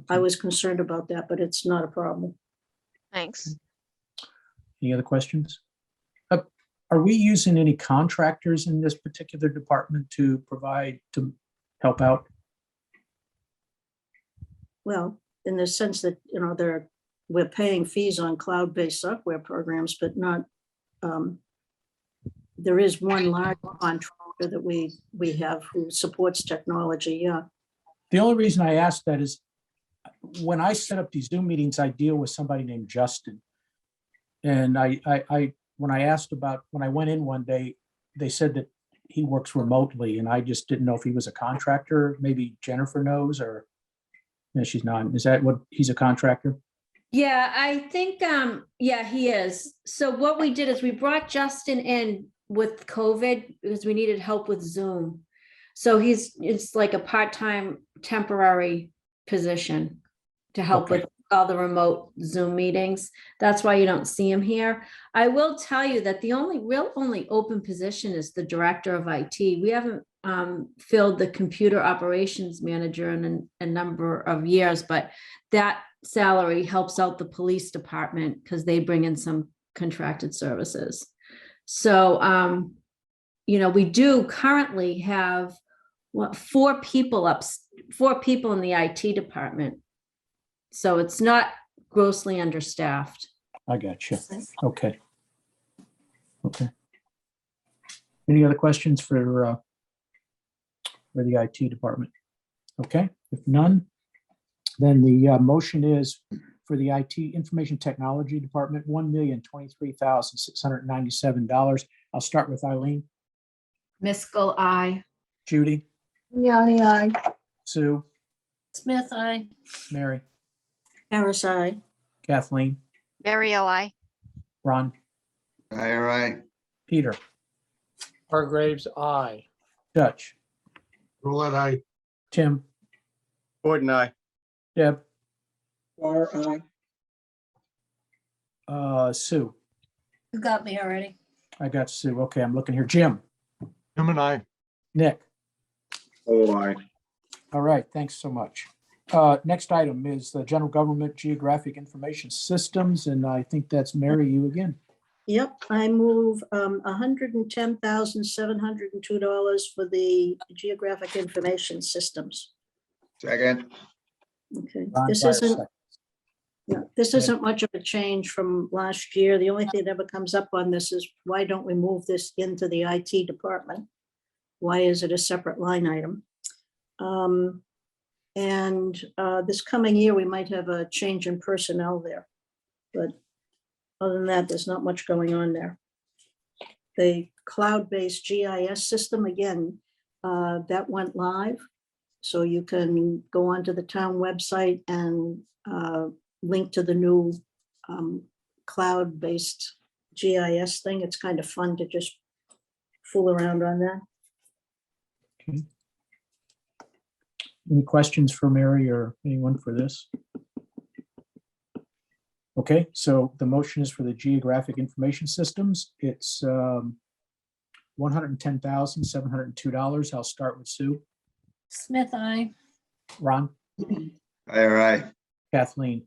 I was concerned about that, but it's not a problem. Thanks. Any other questions? Are we using any contractors in this particular department to help out? Well, in the sense that, we're paying fees on cloud-based software programs, but not, there is one large contractor that we have who supports technology, yeah. The only reason I asked that is when I set up these Zoom meetings, I deal with somebody named Justin. And when I went in one day, they said that he works remotely and I just didn't know if he was a contractor. Maybe Jennifer knows, or no, she's not. Is that what he's a contractor? Yeah, I think, yeah, he is. So what we did is we brought Justin in with COVID because we needed help with Zoom. So it's like a part-time temporary position to help Okay. with all the remote Zoom meetings. That's why you don't see him here. I will tell you that the only open position is the director of IT. We haven't filled the computer operations manager in a number of years, but that salary helps out the police department because they bring in some contracted services. So, we do currently have 4 people in the IT department. So it's not grossly understaffed. I got you. Okay. Any other questions for the IT department? Okay, if none, then the motion is for the IT Information Technology Department, $1,023,697. I'll start with Eileen. Miskel, I. Judy, Grignani, aye. Sue, Smith, aye. Mary, Harris, aye. Kathleen, Mary, I. Ron, Aye, all right. Peter, Hargraves, aye. Dutch, Roulette, aye. Tim, Gordon, I. Deb, Dwyer, aye. Sue. You got me already. I got Sue. Okay, I'm looking here. Jim, Jim and I. Nick. Oh, aye. All right, thanks so much. Next item is the General Government Geographic Information Systems, and I think that's Mary, you again. Yep, I move $110,702 for the Geographic Information Systems. Second. Okay, Ron this Dwyer, isn't, second. yeah, this isn't much of a change from last year. The only thing that ever comes up on this is why don't we move this into the IT department? Why is it a separate line item? This coming year, we might have a change in personnel there. But other than that, there's not much going on there. The cloud-based GIS system, again, that went live. So you can go onto the town website and link to the new cloud-based GIS thing. It's kind of fun to just fool around on that. Okay. Any questions for Mary or anyone for this? Okay, so the motion is for the Geographic Information Systems. It's $110,702. I'll start with Sue. Smith, aye. Ron, Aye, all right. Kathleen,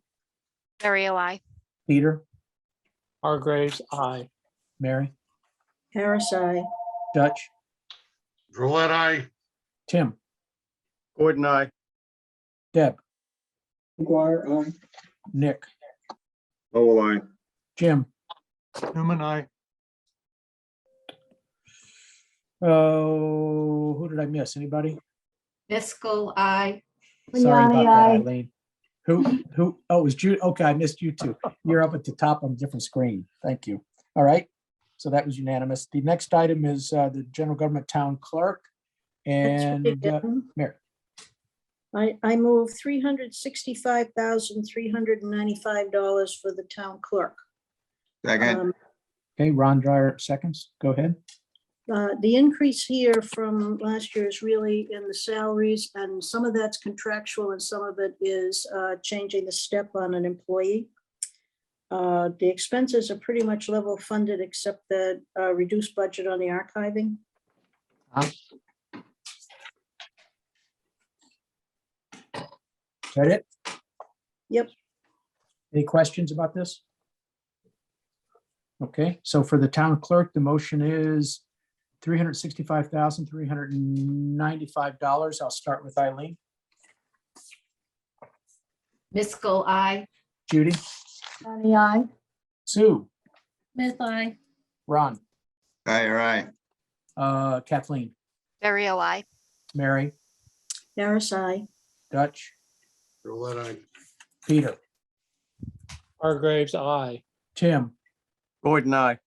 Mary, I. Peter, Hargraves, aye. Mary, Harris, aye. Dutch, Roulette, aye. Tim, Gordon, I. Deb, Dwyer, aye. Nick, Oh, aye. Jim. Jim and I. Oh, who did I miss? Anybody? Miskel, aye. Sorry about Grignani, that, aye. Eileen. Who? Oh, it was Jude. Okay, I missed you too. You're up at the top on a different screen. Thank you. All right. So that was unanimous. The next item is the General Government Town Clerk. That's And pretty good. Mary, I move $365,395 for the town clerk. Second. okay, Ron Dwyer, seconds. Go ahead. The increase here from last year is really in the salaries, and some of that's contractual and some of it is changing the step on an employee. The expenses are pretty much level funded except the reduced budget on the archiving. Is that it? Yep. Any questions about this? Okay, so for the town clerk, the motion is $365,395. I'll start with Eileen. Miskel, aye. Judy, Grignani, aye. Sue, Smith, aye. Ron, Aye, all right. Kathleen, Mary, I. Mary, Harris, aye. Dutch, Roulette, aye. Peter, Hargraves, aye. Tim, Gordon, I.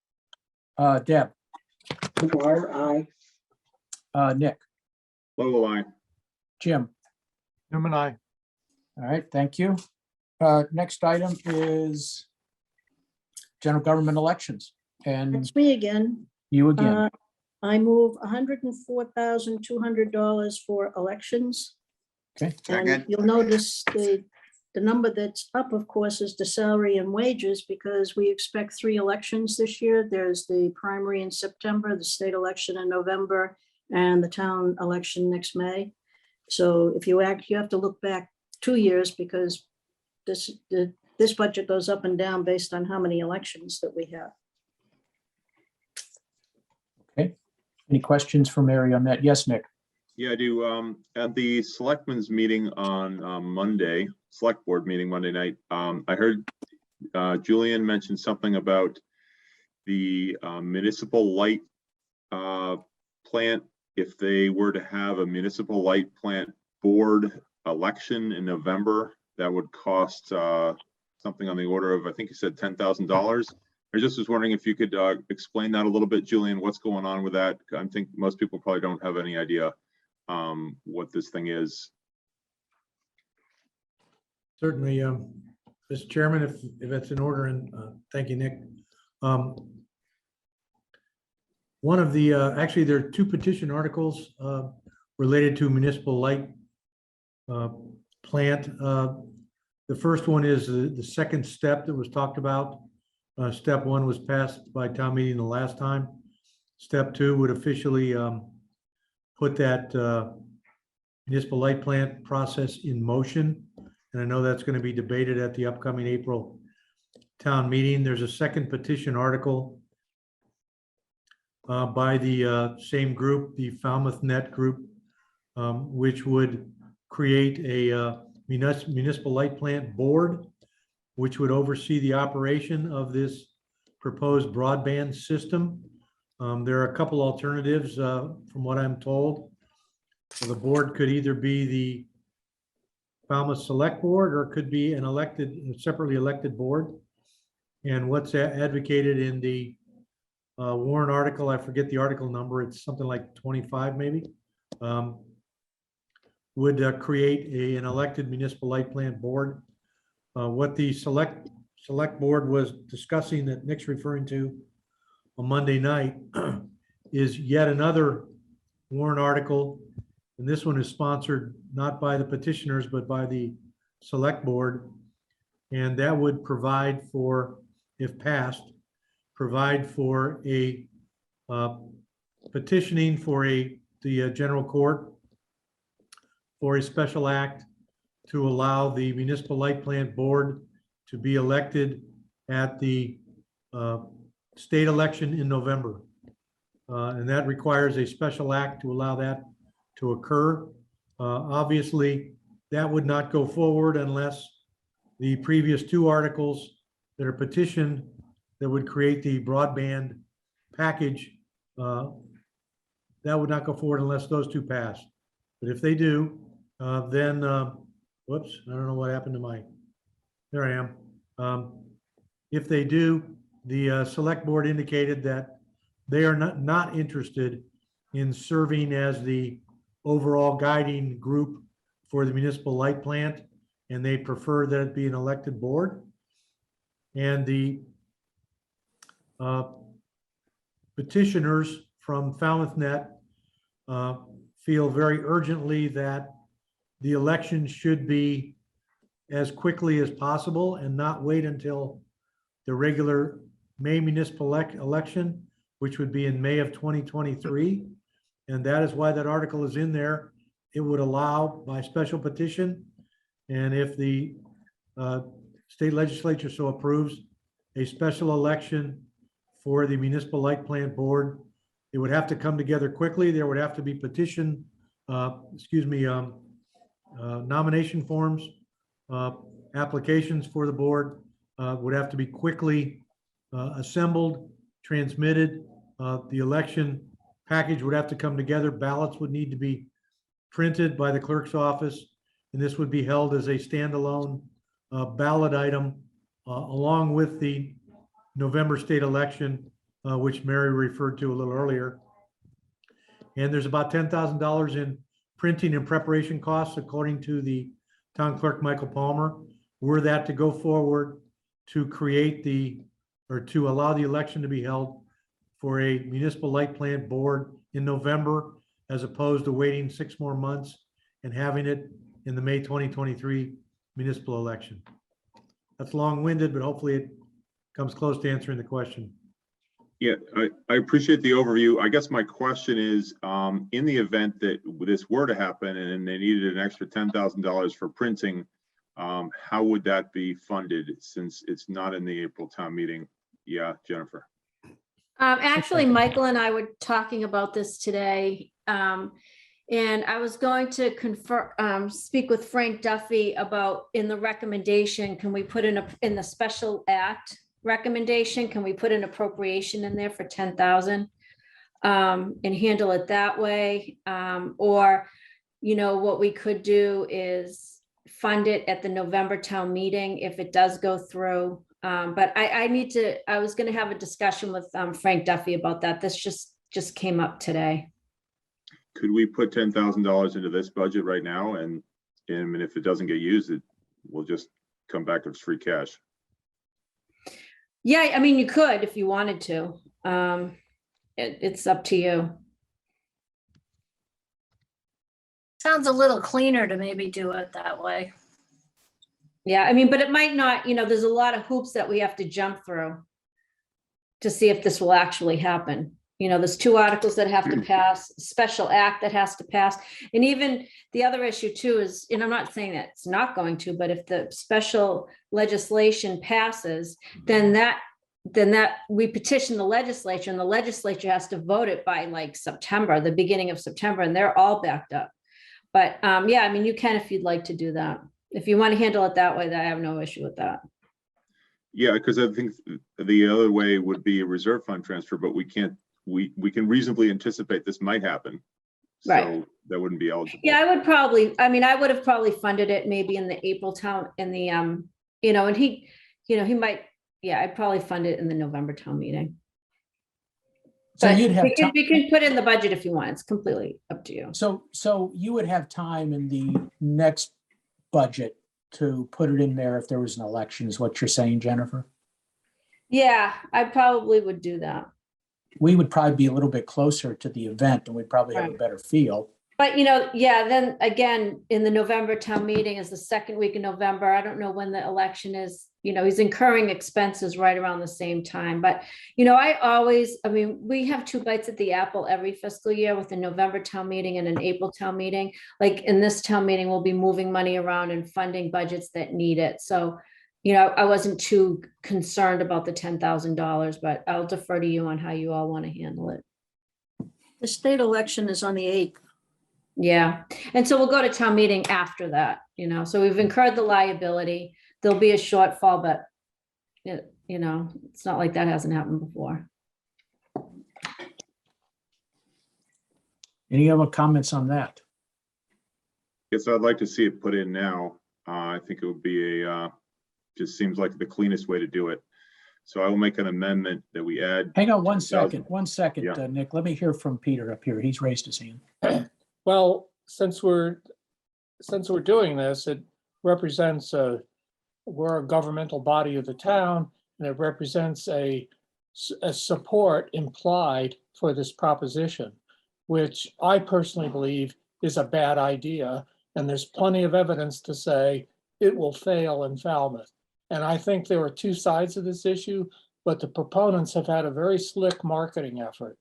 Deb, Dwyer, aye. Nick, Oh, aye. Jim. Jim and I. All right, thank you. Next item is general government elections, and That's me again. you again. I move $104,200 for elections. Okay, And Second. you'll notice the number that's up, of course, is the salary and wages because we expect 3 elections this year. There's the primary in September, the state election in November, and the town election next May. So if you have to look back 2 years because this budget goes up and down based on how many elections that we have. okay. Any questions for Mary on that? Yes, Nick. Yeah, I do. At the selectmen's meeting on Monday, select board meeting Monday night, I heard Julian mention something about the municipal light plant. If they were to have a municipal light plant board election in November, that would cost something on the order of, I think you said $10,000. I just was wondering if you could explain that a little bit, Julian, what's going on with that? I think most people probably don't have any idea what this thing is. Certainly, Mr. Chairman, if it's in order, and thank you, Nick. One of the, actually, there are two petition articles related to municipal light plant. The first one is the second step that was talked about. Step one was passed by town meeting the last time. Step two would officially put that municipal light plant process in motion. And I know that's going to be debated at the upcoming April town meeting. There's a second petition article by the same group, the Falmouth Net Group, which would create a municipal light plant board, which would oversee the operation of this proposed broadband system. There are a couple alternatives from what I'm told. So the board could either be the Falmouth Select Board, or it could be an separately elected board. And what's advocated in the warrant article, I forget the article number, it's something like 25 maybe, would create an elected municipal light plant board. What the select board was discussing that Nick's referring to on Monday night is yet another warrant article. And this one is sponsored not by the petitioners, but by the select board. And that would provide for, if passed, provide for a petitioning for the general court for a special act to allow the municipal light plant board to be elected at the state election in November. And that requires a special act to allow that to occur. Obviously, that would not go forward unless the previous two articles that are petitioned that would create the broadband package, that would not go forward unless those two pass. But if they do, then, whoops, I don't know what happened to my, there I am. If they do, the select board indicated that they are not interested in serving as the overall guiding group for the municipal light plant, and they prefer that it be an elected board. And the petitioners from Falmouth Net feel very urgently that the election should be as quickly as possible and not wait until the regular May municipal election, which would be in May of 2023. And that is why that article is in there. It would allow by special petition, and if the state legislature so approves, a special election for the municipal light plant board. It would have to come together quickly. There would have to be petition, nomination forms, applications for the board would have to be quickly assembled, transmitted. The election package would have to come together. Ballots would need to be printed by the clerk's office, and this would be held as a standalone ballot item along with the November state election, which Mary referred to a little earlier. And there's about $10,000 in printing and preparation costs, according to the town clerk, Michael Palmer. Were that to go forward to create or to allow the election to be held for a municipal light plant board in November, as opposed to waiting 6 more months and having it in the May 2023 municipal election. That's long-winded, but hopefully it comes close to answering the question. Yeah, I appreciate the overview. I guess my question is, in the event that this were to happen and they needed an extra $10,000 for printing, how would that be funded since it's not in the April town meeting? Yeah, Jennifer. Actually, Michael and I were talking about this today. And I was going to speak with Frank Duffy about in the recommendation, can we put in the special act recommendation, can we put an appropriation in there for 10,000 and handle it that way? Or, what we could do is fund it at the November town meeting if it does go through. But I was going to have a discussion with Frank Duffy about that. This just came up today. could we put $10,000 into this budget right now? And if it doesn't get used, it will just come back as free cash. Yeah, I mean, you could if you wanted to. It's up to you. Sounds a little cleaner to maybe do it that way. Yeah, I mean, but it might not, there's a lot of hoops that we have to jump through to see if this will actually happen. There's 2 articles that have to pass, special act that has to pass. And even the other issue too is, and I'm not saying that it's not going to, but if the special legislation passes, then that we petition the legislature, and the legislature has to vote it by like September, the beginning of September, and they're all backed up. But yeah, I mean, you can if you'd like to do that. If you want to handle it that way, I have no issue with that. Yeah, because I think the other way would be a reserve fund transfer, but we can reasonably anticipate this might happen. So Right. that wouldn't be eligible. Yeah, I would have probably funded it maybe in the April town, in the, and he might, yeah, I'd probably fund it in the November town meeting. So But you'd have, we can put it in the budget if you want. It's completely up to you. so you would have time in the next budget to put it in there if there was an election, is what you're saying, Jennifer? Yeah, I probably would do that. We would probably be a little bit closer to the event and we'd probably have a Right. better feel. But, yeah, then again, in the November town meeting is the second week in November. I don't know when the election is, he's incurring expenses right around the same time. But, we have 2 bites at the apple every fiscal year with a November town meeting and an April town meeting. Like in this town meeting, we'll be moving money around and funding budgets that need it. So, I wasn't too concerned about the $10,000, but I'll defer to you on how you all want to handle it. The state election is on the 8th. Yeah, and so we'll go to town meeting after that, so we've incurred the liability. There'll be a shortfall, but it's not like that hasn't happened before. Any other comments on that? Yes, I'd like to see it put in now. I think it would be just seems like the cleanest way to do it. So I will make an amendment that we add. Hang on one second, Yeah. Nick. Let me hear from Peter up here. He's raised his hand. Well, since we're doing this, it represents we're a governmental body of the town, and it represents a support implied for this proposition, which I personally believe is a bad idea. And there's plenty of evidence to say it will fail in Falmouth. And I think there are 2 sides of this issue, but the proponents have had a very slick marketing effort.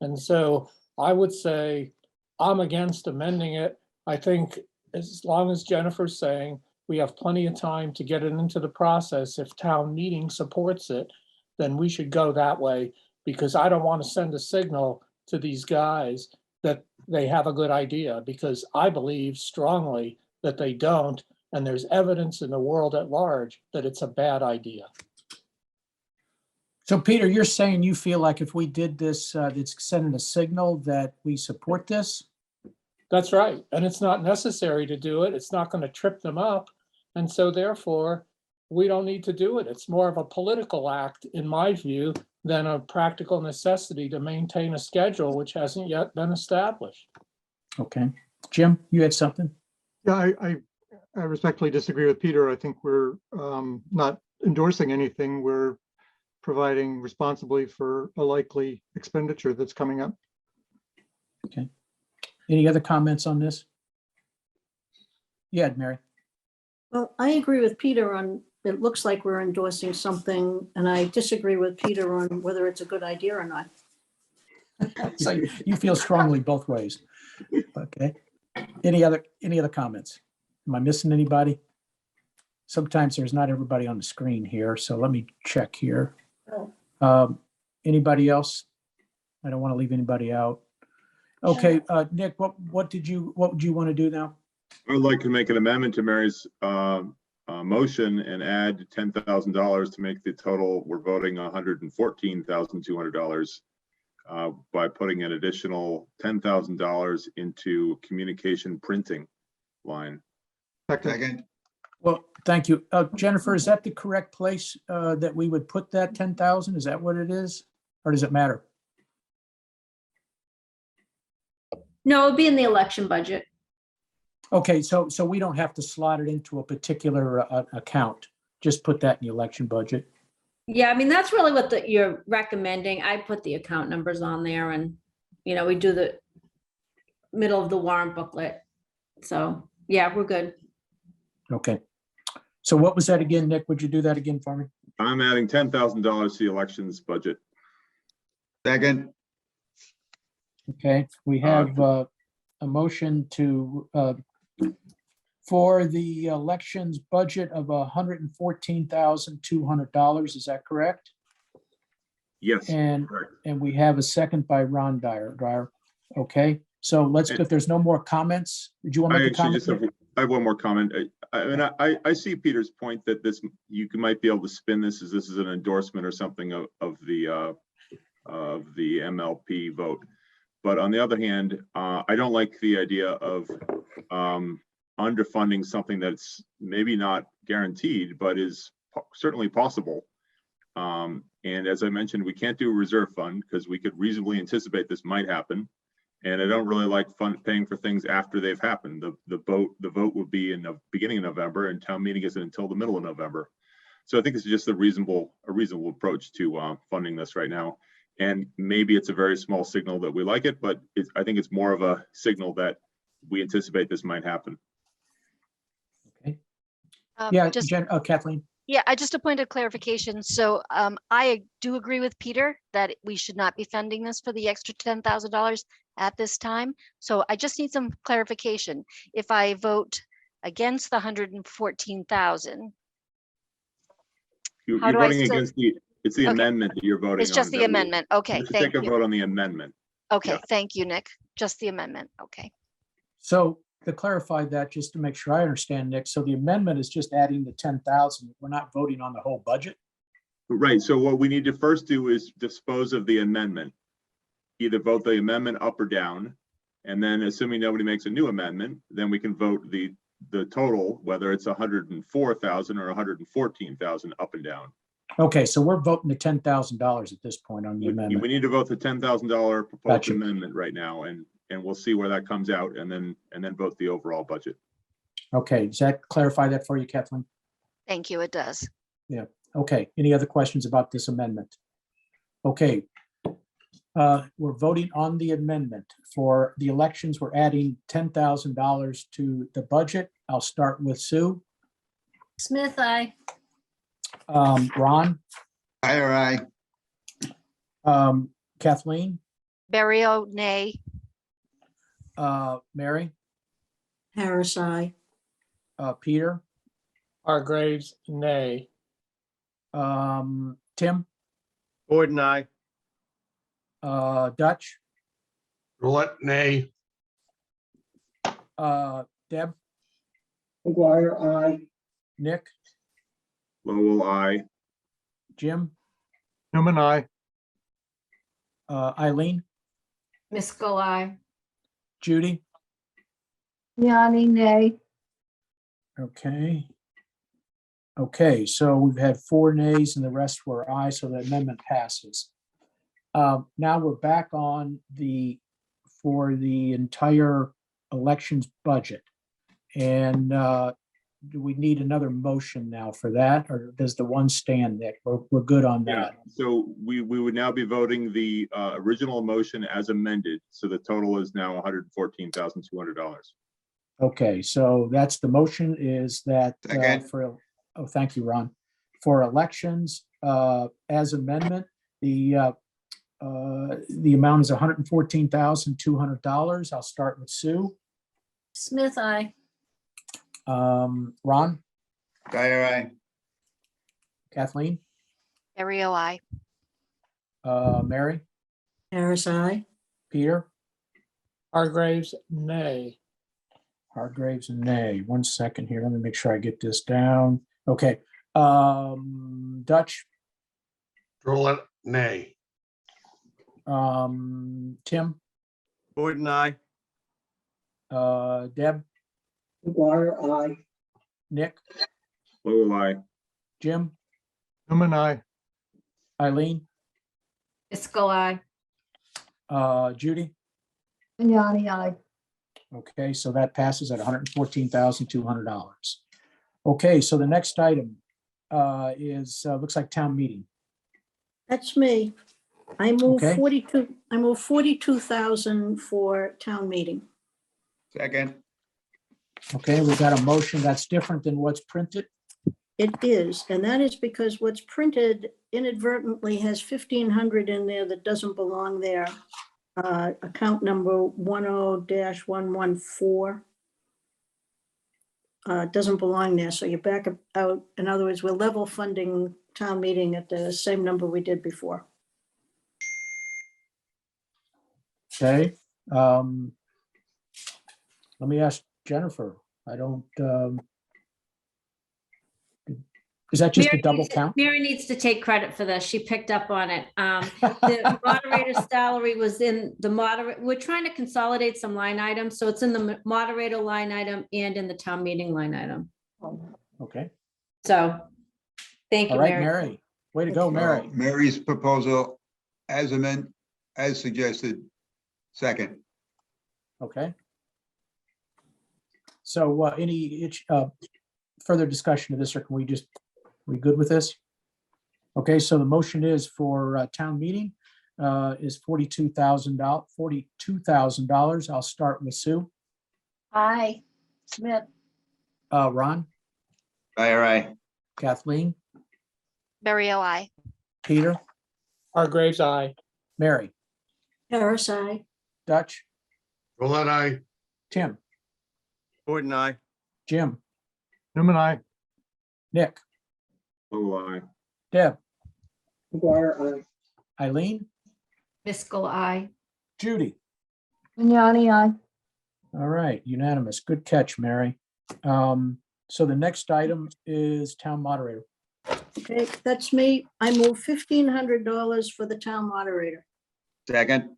And so I would say I'm against amending it. I think as long as Jennifer's saying we have plenty of time to get it into the process, if town meeting supports it, then we should go that way, because I don't want to send a signal to these guys that they have a good idea, because I believe strongly that they don't. And there's evidence in the world at large that it's a bad idea. So Peter, you're saying you feel like if we did this, it's sending a signal that we support this? That's right. And it's not necessary to do it. It's not going to trip them up. And so therefore, we don't need to do it. It's more of a political act, in my view, than a practical necessity to maintain a schedule which hasn't yet been established. Okay. Jim, you had something? Yeah, I respectfully disagree with Peter. I think we're not endorsing anything. We're providing responsibly for a likely expenditure that's coming up. Okay. Any other comments on this? Yeah, Mary. Well, I agree with Peter on, it looks like we're endorsing something, and I disagree with Peter on whether it's a good idea or not. So you feel strongly both ways. Okay. Any other comments? Am I missing anybody? Sometimes there's not everybody on the screen here, so let me check here. Anybody else? I don't want to leave anybody out. Okay, Nick, what would you want to do now? I would like to make an amendment to Mary's motion and add $10,000 to make the total, we're voting $114,200 by putting an additional $10,000 into communication printing line. Second. Well, thank you. Jennifer, is that the correct place that we would put that 10,000? Is that what it is? Or does it matter? No, it'd be in the election budget. Okay, so we don't have to slot it into a particular account. Just put that in the election budget. Yeah, I mean, that's really what you're recommending. I put the account numbers on there and, we do the middle of the warrant booklet. So, yeah, we're good. Okay. So what was that again, Nick? Would you do that again for me? I'm adding $10,000 to the elections budget. Second. Okay, we have a motion to, for the elections budget of $114,200. Is that correct? Yes. And, correct. and we have a second by Ron Dyer. Okay, so let's, if there's no more comments, did you want to I make a actually comment? just have one more comment. I see Peter's point that you might be able to spin this as this is an endorsement or something of the MLP vote. But on the other hand, I don't like the idea of underfunding something that's maybe not guaranteed, but is certainly possible. And as I mentioned, we can't do a reserve fund because we could reasonably anticipate this might happen. And I don't really like paying for things after they've happened. The vote will be in the beginning of November, and town meeting isn't until the middle of November. So I think it's just a reasonable approach to funding this right now. And maybe it's a very small signal that we like it, but I think it's more of a signal that we anticipate this might happen. Okay. Yeah, Just, Kathleen. yeah, just a point of clarification. So I do agree with Peter that we should not be funding this for the extra $10,000 at this time. So I just need some clarification. If I vote against the 114,000, You're How do I voting still- against it's the Okay. amendment that you're voting on. it's just the amendment. Okay, You should thank take a you. vote on the amendment. Okay, yeah. thank you, Nick. Just the amendment. Okay. So to clarify that, just to make sure I understand, Nick, so the amendment is just adding the 10,000. We're not voting on the whole budget? Right, so what we need to first do is dispose of the amendment. Either vote the amendment up or down, and then assuming nobody makes a new amendment, then we can vote the total, whether it's 104,000 or 114,000 up and down. Okay, so we're voting the $10,000 at this point on the We amendment. need to vote the $10,000 proposed Gotcha. amendment right now, and we'll see where that comes out, and then vote the overall budget. Okay, does that clarify that for you, Kathleen? Thank you. It does. Okay, any other questions about this amendment? Okay. We're voting on the amendment. For the elections, we're adding $10,000 to the budget. I'll start with Sue. Smith, aye. Ron, Aye. Kathleen, Barrio, nay. Mary, Harris, aye. Peter, Hargraves, nay. Tim, Gordon, aye. Dutch, Roulette, nay. Deb, McGuire, aye. Nick, Lowell, aye. Jim, Newman, I. Eileen, Miskel, I. Judy. Yanni, nay. Okay. Okay, so we've had 4 nays and the rest were ayes, so the amendment passes. Now we're back on for the entire elections budget. And do we need another motion now for that, or does the one stand, Nick? We're good on Yeah, that. so we would now be voting the original motion as amended. So the total is now $114,200. Okay, so that's the motion is that Second. oh, thank you, Ron. For elections, as amendment, the amount is $114,200. I'll start with Sue. Smith, aye. Ron, Dyer, aye. Kathleen, Barrio, I. Mary, Harris, aye. Peter, Hargraves, nay. Hargraves, and nay. 1 second here. Let me make sure I get this down. Okay. Dutch, Roulette, nay. Tim, Gordon, aye. Deb, McGuire, aye. Nick, Lowell, aye. Jim, Newman, I. Eileen, Miskel, I. Judy, Vignani, aye. Okay, so that passes at $114,200. Okay, so the next item is, looks like town meeting. That's me. I move Okay. 42,000 for town meeting. Second. Okay, we got a motion that's different than what's printed. It is, and that is because what's printed inadvertently has 1,500 in there that doesn't belong there. Account number 10-114. Doesn't belong there, so you back it out. In other words, we're level funding town meeting at the same number we did before. Okay. Let me ask Jennifer. I don't, is that just a Mary double needs to- count? Mary needs to take credit for this. She picked up on it. The moderator's salary was in the moderate, we're trying to consolidate some line items, so it's in the moderator line item and in the town meeting line item. Okay. So, thank All you, right, Mary. Mary. Way to go, Mary. Mary's proposal as amended, as suggested, second. Okay. So any further discussion of this, or can we good with this? Okay, so the motion is for town meeting is $42,000. I'll start with Sue. Aye. Smith. Ron, Aye. Kathleen, Barrio, I. Peter, Hargraves, aye. Mary, Harris, aye. Dutch, Roulette, aye. Tim, Gordon, aye. Jim, Newman, I. Nick, Oh, aye. Deb, McGuire, aye. Eileen, Driscoll, aye. Judy. Vignani, aye. All right, unanimous. Good catch, Mary. So the next item is town moderator. Okay, that's me. I move $1,500 for the town moderator. Second.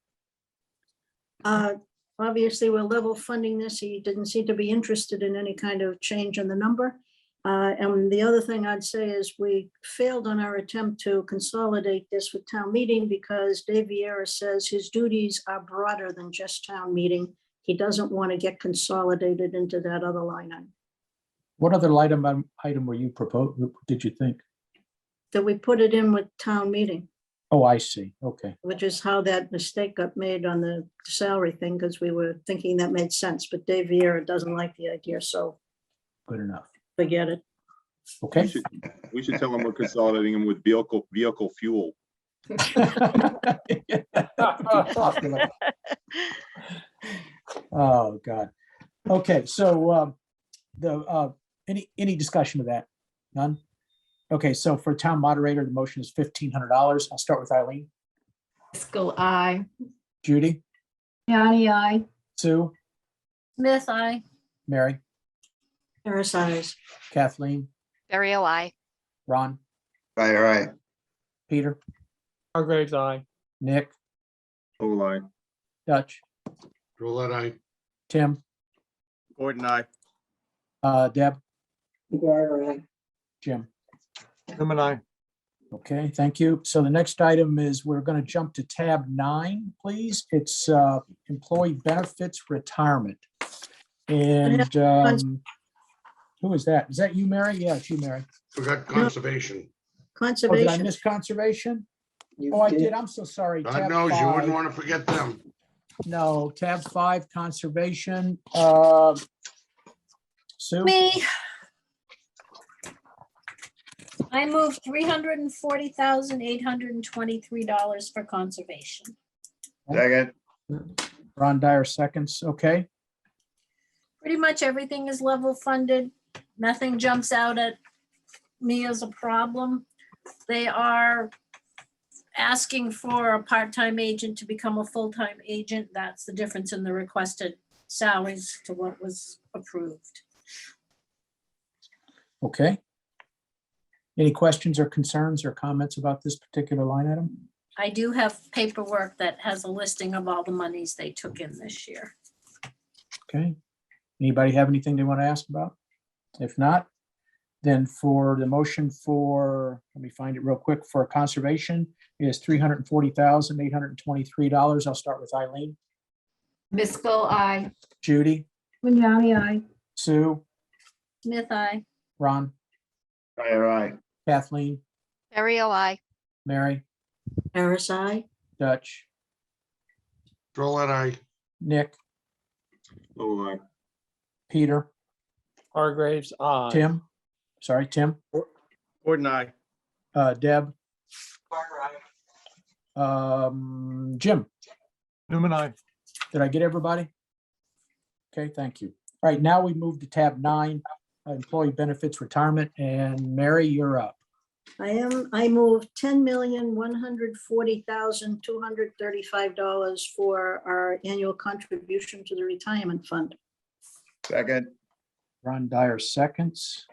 Obviously, we're level funding this. He didn't seem to be interested in any kind of change in the number. And the other thing I'd say is we failed on our attempt to consolidate this with town meeting because Dave Vieira says his duties are broader than just town meeting. He doesn't want to get consolidated into that other line item. What other item were you did you think? That we put it in with town meeting, Oh, I see. Okay, which is how that mistake got made on the salary thing, because we were thinking that made sense, but Dave Vieira doesn't like the idea, so good enough. forget it. Okay. We should tell them we're consolidating them with vehicle fuel. Popular. Oh, God. Okay, so any discussion of that? None? Okay, so for town moderator, the motion is $1,500. I'll start with Eileen. Driscoll, aye. Judy, Vignani, aye. Sue, Smith, aye. Mary, Harris, ayes. Kathleen, Barrio, I. Ron, Aye. Peter, Hargraves, aye. Nick, Oh, aye. Dutch, Roulette, aye. Tim, Gordon, aye. Deb, McGuire, aye. Jim. Newman, I. Okay, thank you. So the next item is we're going to jump to tab 9, please. It's employee benefits retirement. And who is that? Is that you, Mary? Yeah, it's you, Mary. Forgot conservation. Oh, did I Conservation. miss conservation? You Oh, I did. I'm so sorry. God Tab knows you wouldn't 5. want to forget them. No, tab 5, conservation. Sue? Me. I moved $340,823 for conservation. Second. Ron Dyer seconds. Okay. Pretty much everything is level funded. Nothing jumps out at me as a problem. They are asking for a part-time agent to become a full-time agent. That's the difference in the requested salaries to what was approved. Okay. Any questions or concerns or comments about this particular line item? I do have paperwork that has a listing of all the monies they took in this year. Okay. Anybody have anything they want to ask about? If not, then for the motion for, let me find it real quick, for conservation is $340,823. I'll start with Eileen. Miskel, I. Judy, Vignani, I. Sue, Smith, I. Ron, Dwyer, aye. Kathleen, Terrio, I. Mary, Harris, I. Dutch, Drollet, aye. Nick, Lowell, aye. Peter, Hargraves, aye. Tim, sorry, Tim, Gordon, aye. Deb, Jim. Newman, I. Did I get everybody? Okay, thank you. All right, now we move to tab 9, employee benefits retirement, and Mary, you're up. I move $10,140,235 for our annual contribution to the retirement fund. Second. Ron Dyer seconds.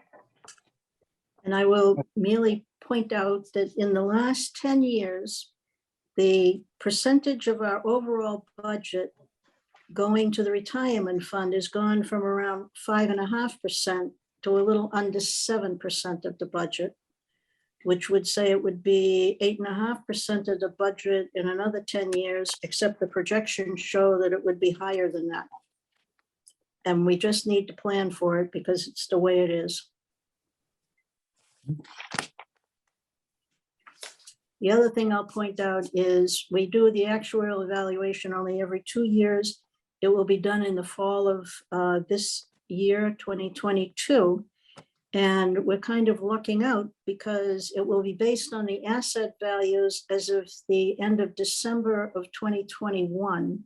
And I will merely point out that in the last 10 years, the percentage of our overall budget going to the retirement fund has gone from around 5.5% to a little under 7% of the budget, which would say it would be 8.5% of the budget in another 10 years, except the projections show that it would be higher than that. And we just need to plan for it because it's the way it is. The other thing I'll point out is we do the actuarial evaluation only every 2 years. It will be done in the fall of this year, 2022. And we're kind of looking out because it will be based on the asset values as of the end of December of 2021.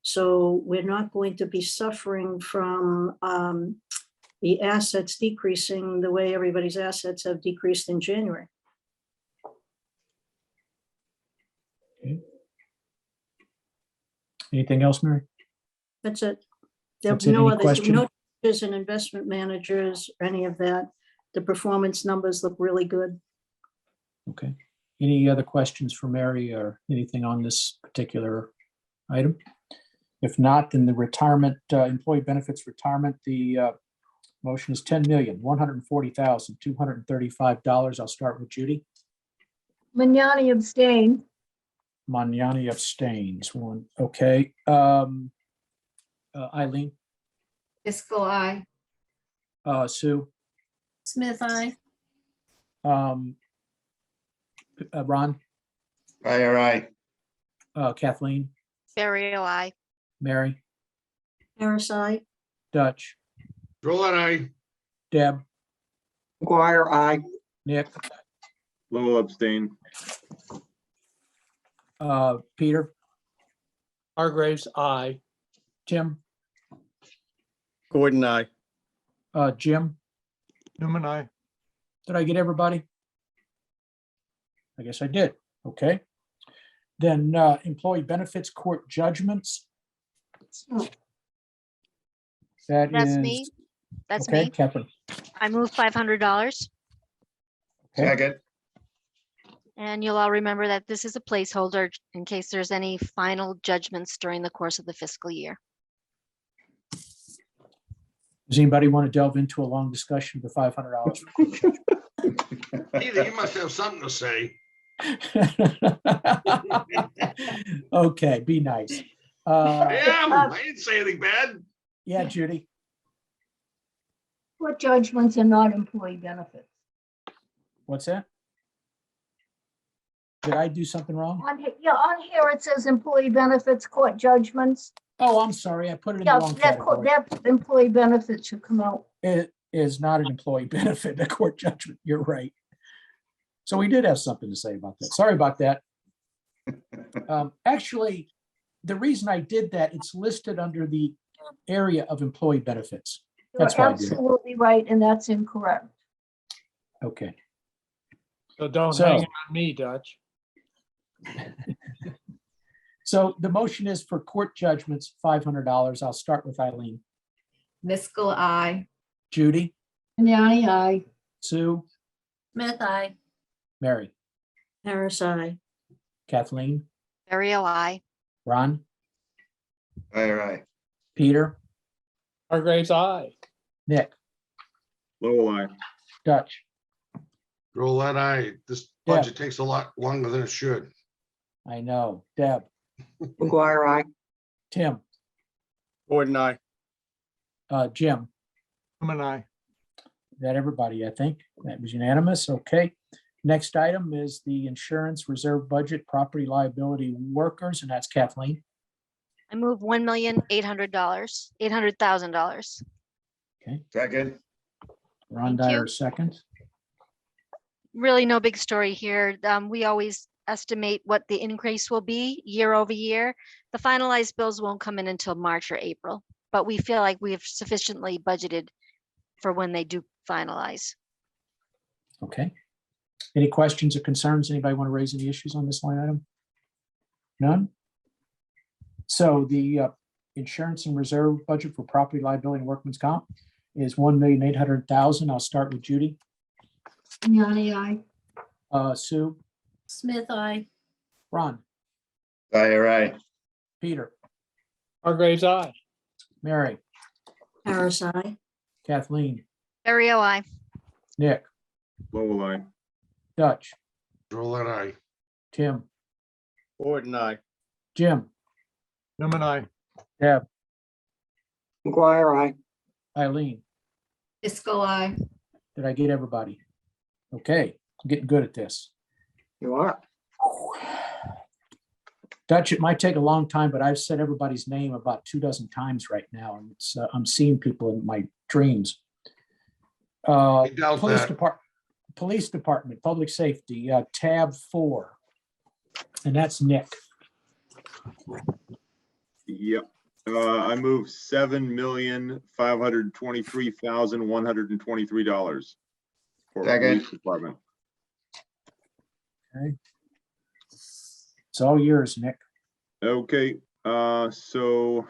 So we're not going to be suffering from the assets decreasing the way everybody's assets have decreased in January. Anything else, Mary? That's it. There'll That's be it. no Any other, question? no changes in investment managers or any of that. The performance numbers look really good. Okay. Any other questions for Mary or anything on this particular item? If not, then the retirement, employee benefits retirement, the motion is $10,140,235. I'll start with Judy. Vignani abstain. Magnani abstains. One. Okay. Eileen, Miskel, I. Sue, Smith, I. Ron, Dwyer, aye. Kathleen, Terrio, I. Mary, Harris, I. Dutch, Drollet, aye. Deb, McGuire, aye. Nick, Lowell, abstain. Peter, Hargraves, aye. Tim, Gordon, aye. Jim. Newman, I. Did I get everybody? I guess I did. Okay. Then employee benefits court judgments. That That's is. me. That's Okay, me. Catherine. I move $500. Okay. Second. And you'll all remember that this is a placeholder in case there's any final judgments during the course of the fiscal year. Does anybody want to delve into a long discussion of the $500? Either you must have something to say. Okay, be nice. I didn't say anything bad. Yeah, Judy. What judgments are not employee benefits? What's that? Did I do something wrong? On here it says employee benefits court judgments. Oh, I'm sorry. I put it in the Yeah, wrong category. that employee benefits should come out. It is not an employee benefit, a court judgment. You're right. So we did have something to say about that. Sorry about that. Actually, the reason I did that, it's listed under the area of employee benefits. That's why You're I did it. absolutely right, and that's incorrect. Okay. So don't So- hang it on me, Dutch. So the motion is for court judgments, $500. I'll start with Eileen. Miskel, I. Judy, Vignani, I. Sue, Smith, I. Mary, Harris, I. Kathleen, Terrio, I. Ron, Dwyer, aye. Peter, Hargraves, aye. Nick, Lowell, aye. Dutch, Drollet, aye. This Yeah. budget takes a lot longer than it should. I know, Deb, McGuire, aye. Tim, Gordon, aye. Jim, Woman, I. that everybody, I think. That was unanimous. Okay. Next item is the insurance reserve budget, property liability workers, and that's Kathleen. I move $1,800,000. Second. Ron Thank you. Dyer, second. Really no big story here. We always estimate what the increase will be year over year. The finalized bills won't come in until March or April, but we feel like we've sufficiently budgeted for when they do finalize. Okay. Any questions or concerns? Anybody want to raise any issues on this line item? None? So the insurance and reserve budget for property liability and workman's comp is 1,800,000. I'll start with Judy. Vignani, aye. Sue, Smith, I. Ron, Dyer, aye. Peter, Hargraves, aye. Mary, Harris, I. Kathleen, Stereo I. Nick, Lowell, I. Dutch, Drooler, aye. Tim, Gordon, aye. Jim, Woman, I. Deb, McGuire, aye. Eileen. Fiscal eye. Did I get everybody? Okay, I'm getting good at this. You are. Dutch, it might take a long time, but I've said everybody's name about 24 times right now, and it's, I'm seeing people in my dreams. doubt that. Police Department, Public Safety, tab 4, and that's Nick. Yep. I move $7,523,123 for Second. police department. Okay, it's all yours, Nick. Okay, so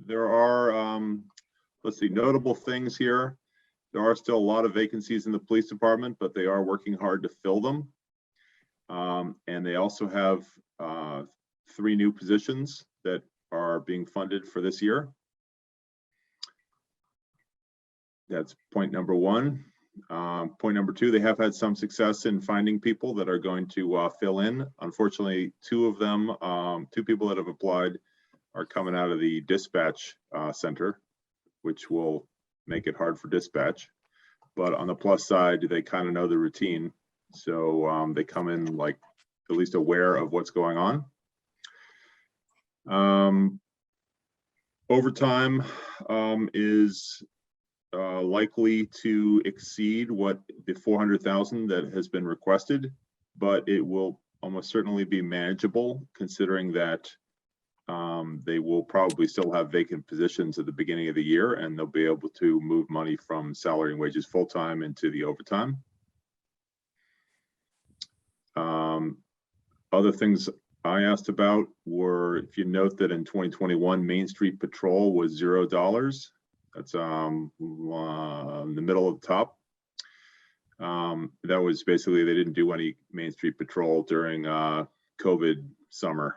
there are, let's see, notable things here. There are still a lot of vacancies in the police department, but they are working hard to fill them. And they also have 3 new positions that are being funded for this year. That's point number 1. Point number 2, they have had some success in finding people that are going to fill in. Unfortunately, 2 of them, 2 people that have applied are coming out of the dispatch center, which will make it hard for dispatch. But on the plus side, they kind of know the routine. So they come in like at least aware of what's going on. Overtime is likely to exceed what the 400,000 that has been requested, but it will almost certainly be manageable considering that they will probably still have vacant positions at the beginning of the year, and they'll be able to move money from salary and wages full-time into the overtime. Other things I asked about were, if you note that in 2021, Main Street Patrol was $0. That's in the middle of the top. That was basically, they didn't do any Main Street Patrol during COVID summer.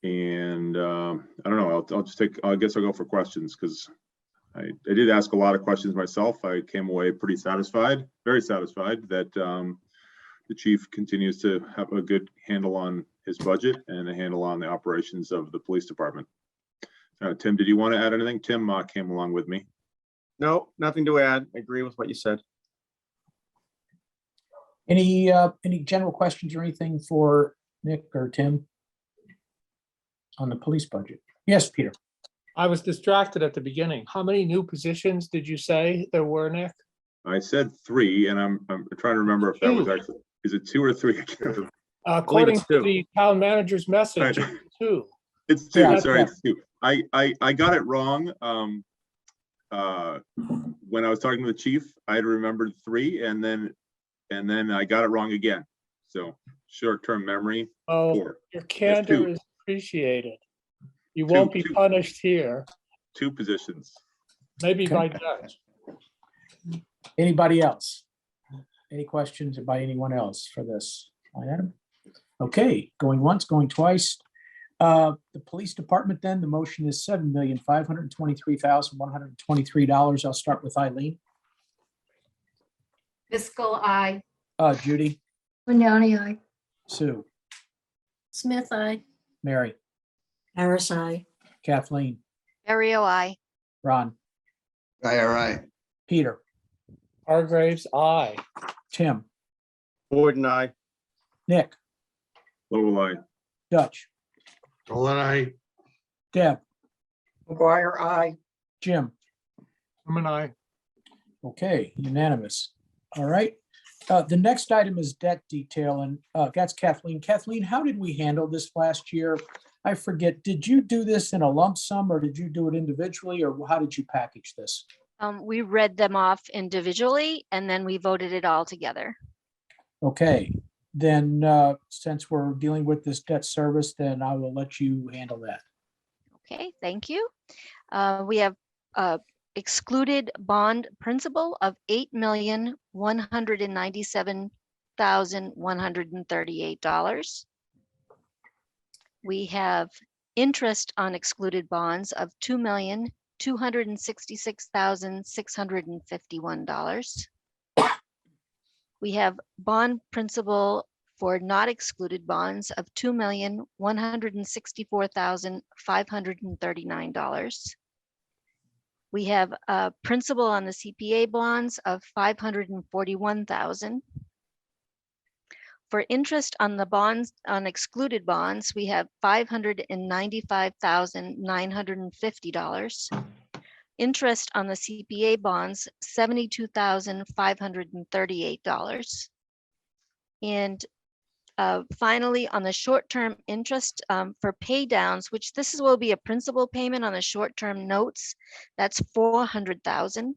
And I don't know, I'll just take, I guess I'll go for questions because I did ask a lot of questions myself. I came away pretty satisfied, very satisfied that the chief continues to have a good handle on his budget and a handle on the operations of the police department. Tim, did you want to add anything? Tim came along with me. No, nothing to add. I agree with what you said. Any general questions or anything for Nick or Tim on the police budget? Yes, Peter. I was distracted at the beginning. How many new positions did you say there were, Nick? I said 3, and I'm trying to remember if that was actually, is it 2 or 3? According to 2. the town manager's message, Right. it's 2. It's 2, Yeah, sorry, yeah. it's 2. I got it wrong. When I was talking to the chief, I had remembered 3, and then I got it wrong again. So short-term memory, Oh, 4. your candor 2. is appreciated. You won't be 2. punished here, 2 positions. maybe Okay. by judge. Anybody else? Any questions by anyone else for this line item? Okay, going once, going twice. The police department, then, the motion is $7,523,123. I'll start with Eileen. Fiscal eye. Judy, Vignani, aye. Sue, Smith, I. Mary, Harris, aye. Kathleen, Barrio, I. Ron, Aye, all right. Peter, Hargraves, aye. Tim, Ford and I. Nick, Lovell, I. Dutch, Dolan, aye. Deb, McGuire, aye. Jim. I'm an aye. Okay, unanimous. All right. The next item is debt detail, and that's Kathleen. Kathleen, how did we handle this last year? I forget, did you do this in a lump sum or did you do it individually, or how did you package this? We read them off individually and then we voted it all together. Okay, then since we're dealing with this debt service, then I will let you handle that. Okay, thank you. We have excluded bond principal of $8,197,138. We have interest on excluded bonds of $2,266,651. We have bond principal for not excluded bonds of $2,164,539. We have principal on the CPA bonds of $541,000. For interest on the bonds, on excluded bonds, we have $595,950. Interest on the CPA bonds, $72,538. And finally, on the short-term interest for pay downs, which will be a principal payment on the short-term notes, that's $400,000.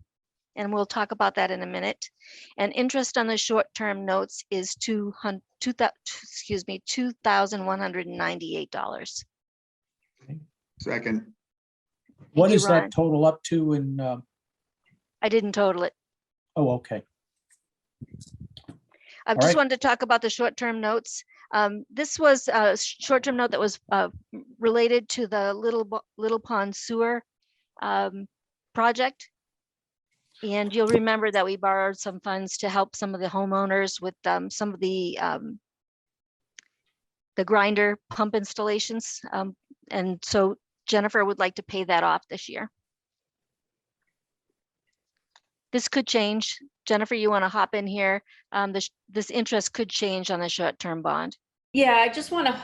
And we'll talk about that in a minute. And interest on the short-term notes is $2,198. Second. What you, is Ron. that total up to in, I didn't total it. oh, okay. I All just right. wanted to talk about the short-term notes. This was a short-term note that was related to the Little Pond Sewer project. And you'll remember that we borrowed some funds to help some of the homeowners with some of the grinder pump installations. And so Jennifer would like to pay that off this year. This could change. Jennifer, you want to hop in here? This interest could change on the short-term bond. Yeah, I just want to,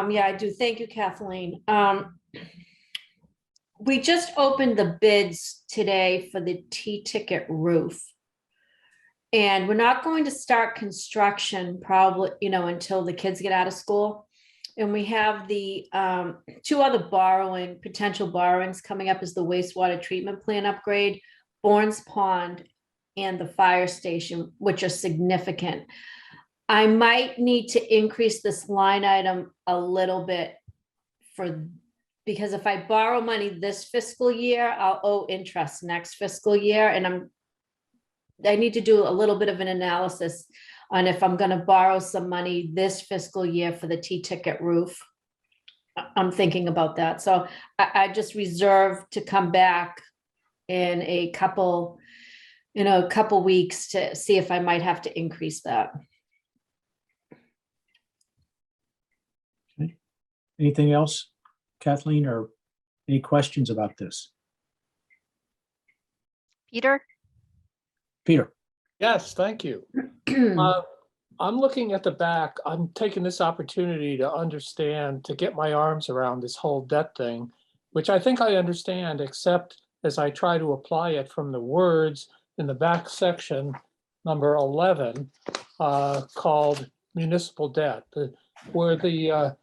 yeah, I do. Thank you, Kathleen. We just opened the bids today for the T-ticket roof. And we're not going to start construction probably, until the kids get out of school. And we have the two other potential borrowings coming up is the wastewater treatment plant upgrade, Bourne's Pond, and the fire station, which are significant. I might need to increase this line item a little bit because if I borrow money this fiscal year, I'll owe interest next fiscal year. And I need to do a little bit of an analysis on if I'm going to borrow some money this fiscal year for the T-ticket roof. I'm thinking about that. So I just reserve to come back in a couple weeks to see if I might have to increase that. Okay. Anything else, Kathleen, or any questions about this? Peter? Peter? Yes, thank you. I'm looking at the back. I'm taking this opportunity to understand, to get my arms around this whole debt thing, which I think I understand, except as I try to apply it from the words in the back section, number 11, called municipal debt, where the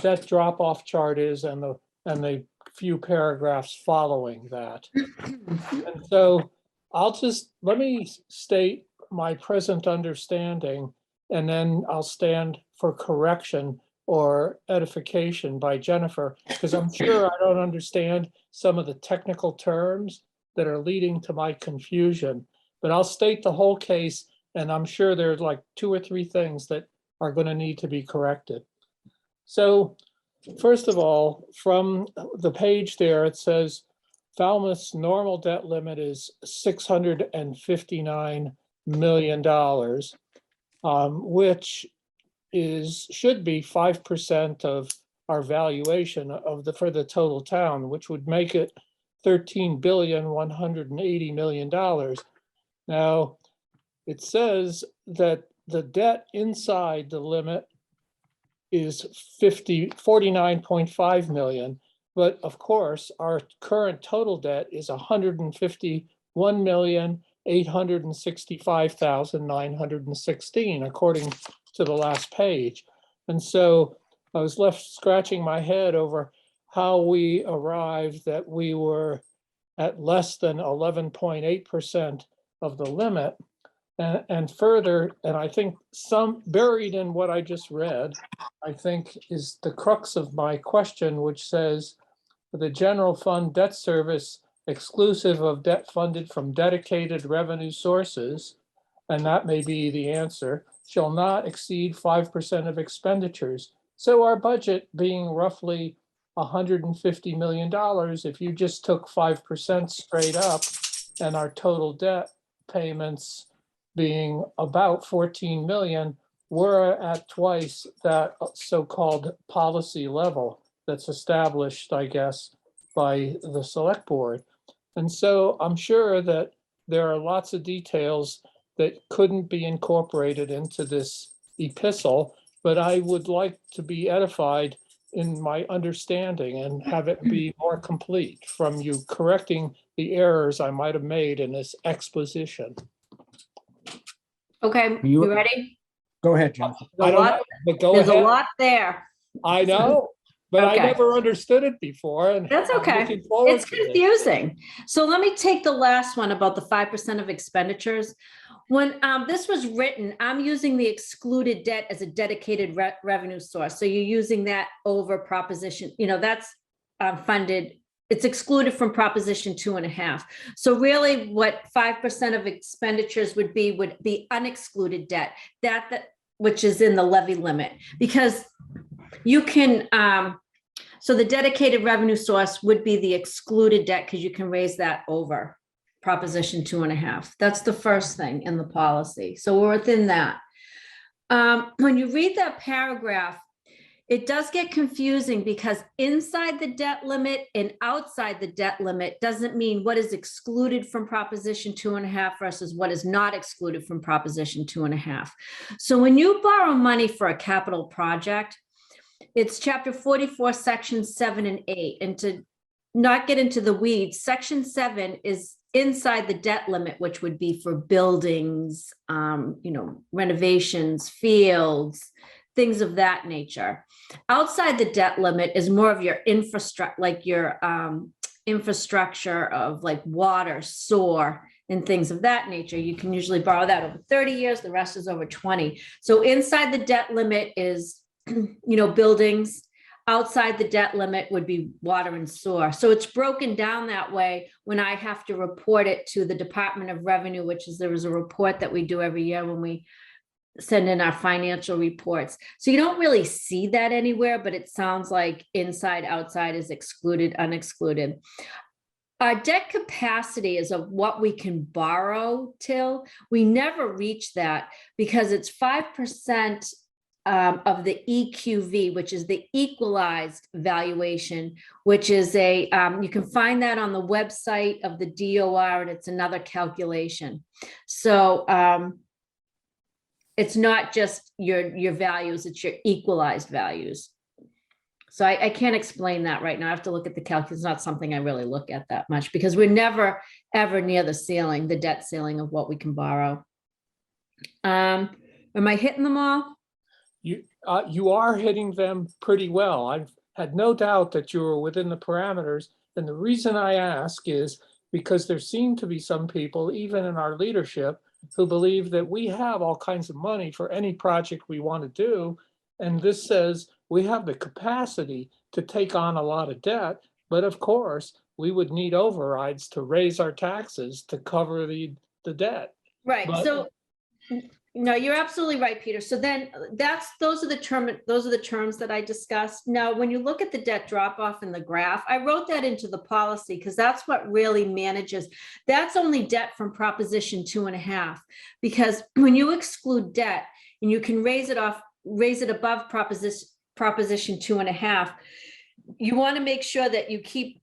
debt drop-off chart is and the few paragraphs following that. And so let me state my present understanding, and then I'll stand for correction or edification by Jennifer, because I'm sure I don't understand some of the technical terms that are leading to my confusion. But I'll state the whole case, and I'm sure there's like 2 or 3 things that are going to need to be corrected. So first of all, from the page there, it says Falmouth's normal debt limit is $659 million, which should be 5% of our valuation of for the total town, which would make it $13,180,000,000. Now, it says that the debt inside the limit is 49.5 million. But of course, our current total debt is 151,865,916, according to the last page. And so I was left scratching my head over how we arrived that we were at less than 11.8% of the limit. And further, and I think some buried in what I just read, I think is the crux of my question, which says the general fund debt service exclusive of debt funded from dedicated revenue sources, and that may be the answer, shall not exceed 5% of expenditures. So our budget being roughly $150 million, if you just took 5% straight up, and our total debt payments being about 14 million, we're at twice that so-called policy level that's established, I guess, by the select board. And so I'm sure that there are lots of details that couldn't be incorporated into this epistle, but I would like to be edified in my understanding and have it be more complete from you correcting the errors I might have made in this exposition. Okay, You- you ready? Go ahead, Jennifer. I don't know, but go There's a ahead. lot there. I know, but I Okay. never understood it before. And That's I'm okay. looking forward It's to this. confusing. So let me take the last one about the 5% of expenditures. When this was written, I'm using the excluded debt as a dedicated revenue source. So you're using that over proposition, that's funded. It's excluded from proposition 2.5. So really what 5% of expenditures would be unexcluded debt, that which is in the levy limit, because you can, so the dedicated revenue source would be the excluded debt because you can raise that over proposition 2.5. That's the first thing in the policy. So we're within that. When you read that paragraph, it does get confusing because inside the debt limit and outside the debt limit doesn't mean what is excluded from proposition 2.5 versus what is not excluded from proposition 2.5. So when you borrow money for a capital project, it's chapter 44, section 7 and 8. And to not get into the weeds, section 7 is inside the debt limit, which would be for buildings, renovations, fields, things of that nature. Outside the debt limit is more of your infrastructure, like your infrastructure of like water, sewer, and things of that nature. You can usually borrow that over 30 years, the rest is over 20. So inside the debt limit is, buildings. Outside the debt limit would be water and sewer. So it's broken down that way when I have to report it to the Department of Revenue, there is a report that we do every year when we send in our financial reports. So you don't really see that anywhere, but it sounds like inside, outside is excluded, unexcluded. Our debt capacity is of what we can borrow till. We never reach that because it's 5% of the EQV, which is the equalized valuation, which is you can find that on the website of the DOR, and it's another calculation. So it's not just your values, it's your equalized values. So I can't explain that right now. I have to look at the calculus. It's not something I really look at that much because we're never, ever near the ceiling, the debt ceiling of what we can borrow. Am I hitting them all? You are hitting them pretty well. I've had no doubt that you were within the parameters. And the reason I ask is because there seem to be some people, even in our leadership, who believe that we have all kinds of money for any project we want to do. And this says we have the capacity to take on a lot of debt. But of course, we would need overrides to raise our taxes to cover the debt. Right. But, so no, you're absolutely right, Peter. So then those are the terms that I discussed. Now, when you look at the debt drop off in the graph, I wrote that into the policy because that's what really manages. That's only debt from proposition 2.5, because when you exclude debt and you can raise it above Proposition 2.5, you want to make sure that you keep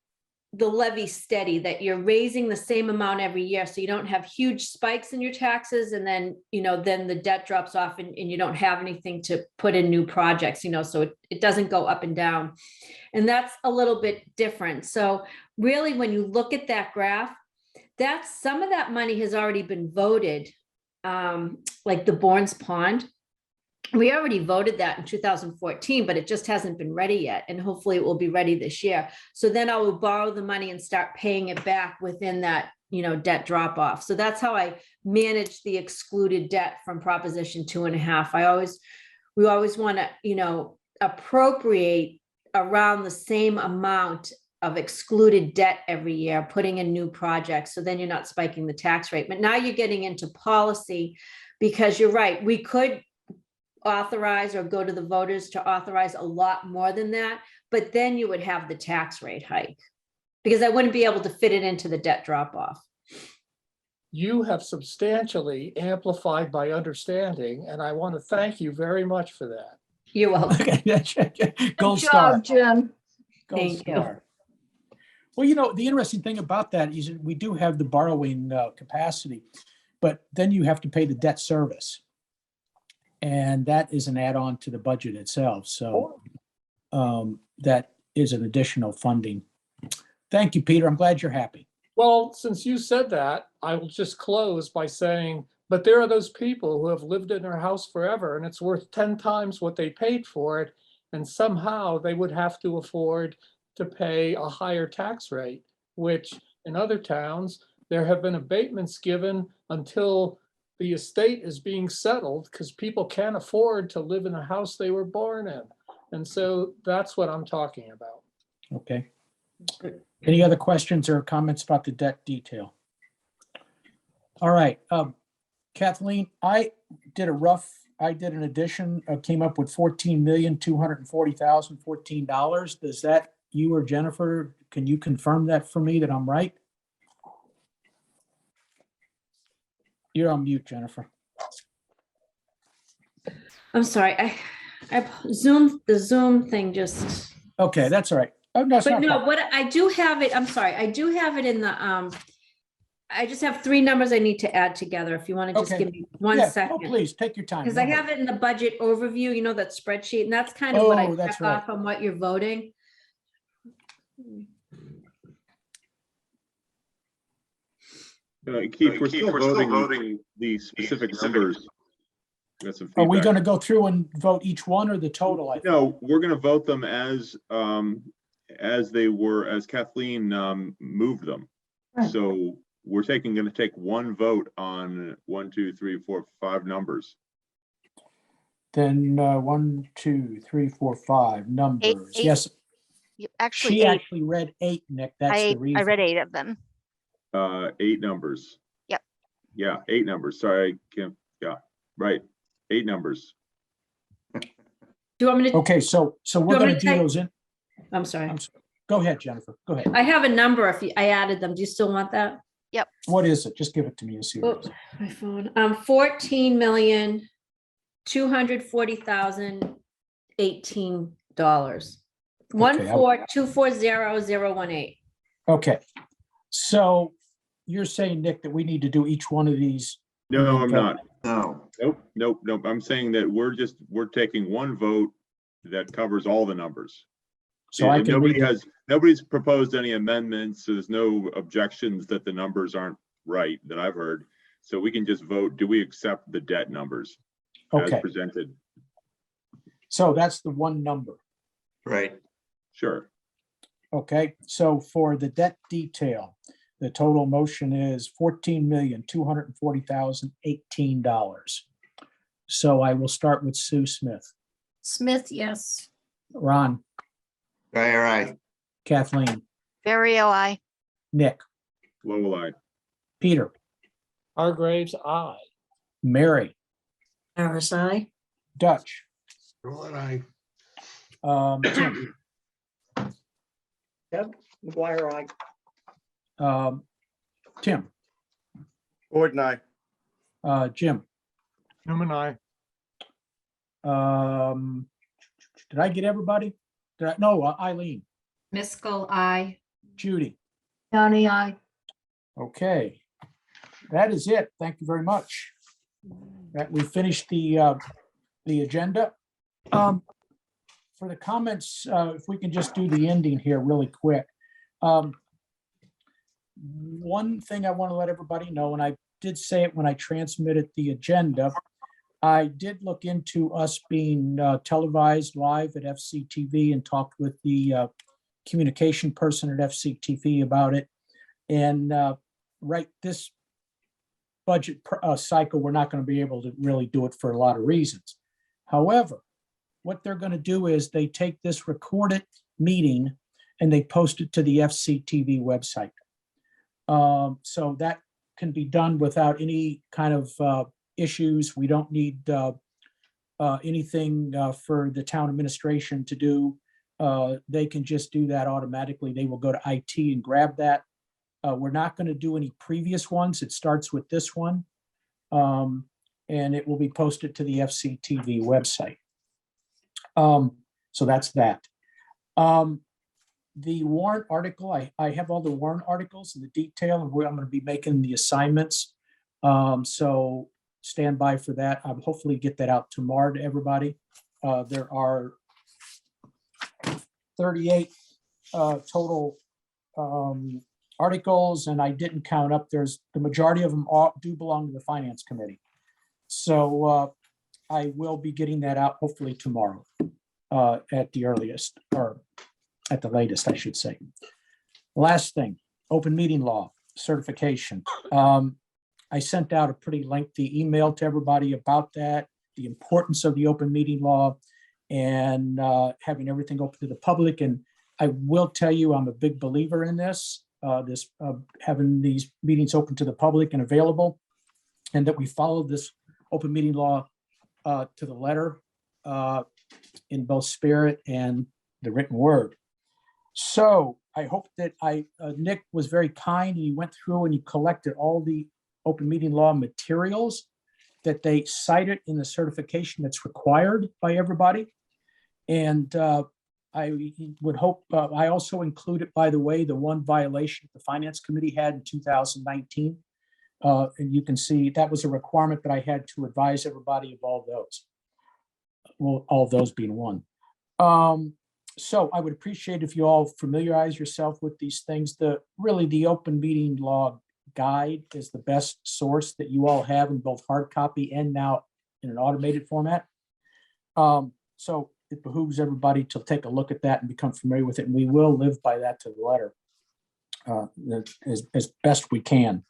the levy steady, that you're raising the same amount every year, so you don't have huge spikes in your taxes, and then, then the debt drops off and you don't have anything to put in new projects, so it doesn't go up and down. And that's a little bit different. So really, when you look at that graph, that's some of that money has already been voted, like the Bourne's Pond. We already voted that in 2014, but it just hasn't been ready yet. And hopefully it will be ready this year. So then I will borrow the money and start paying it back within that, debt drop off. So that's how I manage the excluded debt from Proposition 2.5. We always want to, appropriate around the same amount of excluded debt every year, putting in new projects. So then you're not spiking the tax rate. But now you're getting into policy, because you're right. We could authorize or go to the voters to authorize a lot more than that, but then you would have the tax rate hike, because I wouldn't be able to fit it into the debt drop off. You have substantially amplified my understanding, and I want to thank you very much for that. You're welcome. Gold Good star. job, Jim. Gold Thank you. star. Well, the interesting thing about that is that we do have the borrowing capacity, but then you have to pay the debt service. And that is an add-on to the budget itself. So that is an additional funding. Thank you, Peter. I'm glad you're happy. Well, since you said that, I will just close by saying, but there are those people who have lived in their house forever and it's worth 10 times what they paid for it. And somehow they would have to afford to pay a higher tax rate, which in other towns, there have been abatements given until the estate is being settled, because people can't afford to live in a house they were born in. And so that's what I'm talking about. Okay. Any other questions or comments about the debt detail? All right. Kathleen, I did an addition, came up with $14,240,014. Does that, you or Jennifer, can you confirm that for me that I'm right? You're on mute, Jennifer. I'm sorry. I the Zoom thing just. Okay, that's all right. Oh, no, it's But not a no, problem. what I do have it, I'm sorry, I do have it in the, I just have 3 numbers I need to add together. If you want to just Okay. give me one Yeah, second. oh, please, take your time. Because No I hurry. have it in the budget overview, that spreadsheet, and that's kind of what I Oh, that's check right. off on what you're voting. Keith, we're still voting the specific numbers. Got some Are we feedback. going to go through and vote each one or the total? I think? No, we're going to vote them as they were, as Kathleen moved them. Right. So we're going to take one vote on 1, 2, 3, 4, 5 numbers. Then 1, 2, 3, 4, 5 numbers. Eight. Yes, Actually, she 8. actually read 8, Nick. That's the I reason. read 8 of them. 8 numbers. Yep. Yeah, 8 numbers. Sorry, Kim. Yeah, right. 8 numbers. Do you want me to? Okay, so we're want me going to to do take- those in. I'm sorry. Go ahead, Jennifer. Go ahead. I have a number if I added them. Do you still want that? What is it? Just give it to me and see what it Oh, is. my phone. 14,240,018. Okay, 14240,018. Okay. So you're saying, Nick, that we need to do each one of these? No, I'm not. No. Nope. I'm saying that we're taking one vote that covers all the numbers. So I And can read. nobody's proposed any amendments. So there's no objections that the numbers aren't right that I've heard. So we can just vote. Do we accept the debt numbers as Okay, presented? so that's the one number. Right. Sure. Okay, so for the debt detail, the total motion is $14,240,018. So I will start with Sue Smith, Smith, yes. Ron, Dwyer, aye. Kathleen, Very OI. Nick, Lowell, aye. Peter, Hargraves, aye. Mary, RSI. Dutch, Roll aye. Tim, Deb, McGuire, aye. Tim, Gordon, aye. Jim, Jim and I, Did I get everybody? No, Eileen, Miskel, I. Judy. Johnny, I. Okay. That is it. Thank you very much. That we finished the agenda. For the comments, if we can just do the ending here really quick. One thing I want to let everybody know, and I did say it when I transmitted the agenda, I did look into us being televised live at FCTV and talked with the communication person at FCTV about it. And right this budget cycle, we're not going to be able to really do it for a lot of reasons. However, what they're going to do is they take this recorded meeting and they post it to the FCTV website. So that can be done without any kind of issues. We don't need anything for the town administration to do. They can just do that automatically. They will go to IT and grab that. We're not going to do any previous ones. It starts with this one. And it will be posted to the FCTV website. So that's that. The warrant article, I have all the warrant articles and the detail of where I'm going to be making the assignments. So stand by for that. I'll hopefully get that out tomorrow to everybody. There are 38 total articles, and I didn't count up. There's the majority of them do belong to the Finance Committee. So I will be getting that out hopefully tomorrow at the earliest, or at the latest, I should say. Last thing, open meeting law certification. I sent out a pretty lengthy email to everybody about that, the importance of the open meeting law and having everything open to the public. And I will tell you, I'm a big believer in this, having these meetings open to the public and available, and that we follow this open meeting law to the letter in both spirit and the written word. So I hope that Nick was very kind. He went through and he collected all the open meeting law materials that they cited in the certification that's required by everybody. And I would hope, I also included, by the way, the one violation the Finance Committee had in 2019. And you can see that was a requirement that I had to advise everybody of all those. Well, all of those being one. So I would appreciate if you all familiarize yourself with these things. Really the open meeting law guide is the best source that you all have in both hard copy and now in an automated format. So it behooves everybody to take a look at that and become familiar with it. And we will live by that to the letter as best we can.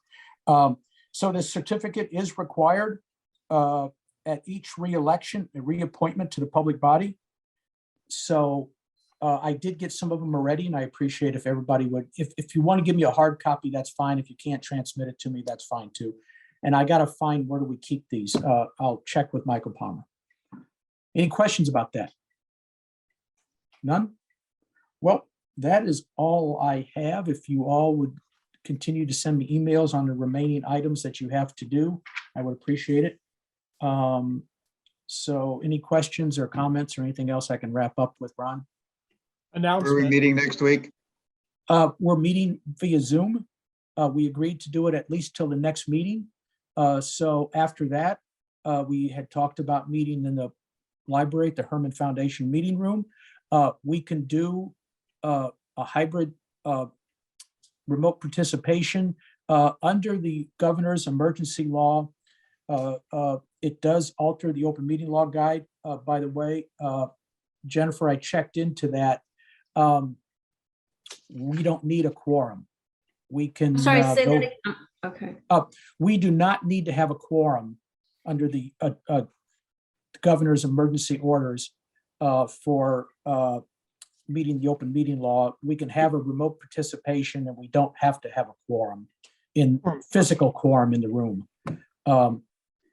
So this certificate is required at each reelection, a reappointment to the public body. So I did get some of them already, and I appreciate if everybody would, if you want to give me a hard copy, that's fine. If you can't transmit it to me, that's fine too. And I got to find, where do we keep these? I'll check with Michael Palmer. Any questions about that? None? Well, that is all I have. If you all would continue to send me emails on the remaining items that you have to do, I would appreciate it. So any questions or comments or anything else I can wrap up with, Ron? Are we meeting next week? We're meeting via Zoom. We agreed to do it at least till the next meeting. So after that, we had talked about meeting in the library at the Herman Foundation meeting room. We can do a hybrid remote participation under the governor's emergency law. It does alter the open meeting law guide. By the way, Jennifer, I checked into that. We don't need a quorum. We can. Sorry, say that again. Okay. We do not need to have a quorum under the governor's emergency orders for meeting the open meeting law. We can have a remote participation, and we don't have to have a quorum in physical quorum in the room.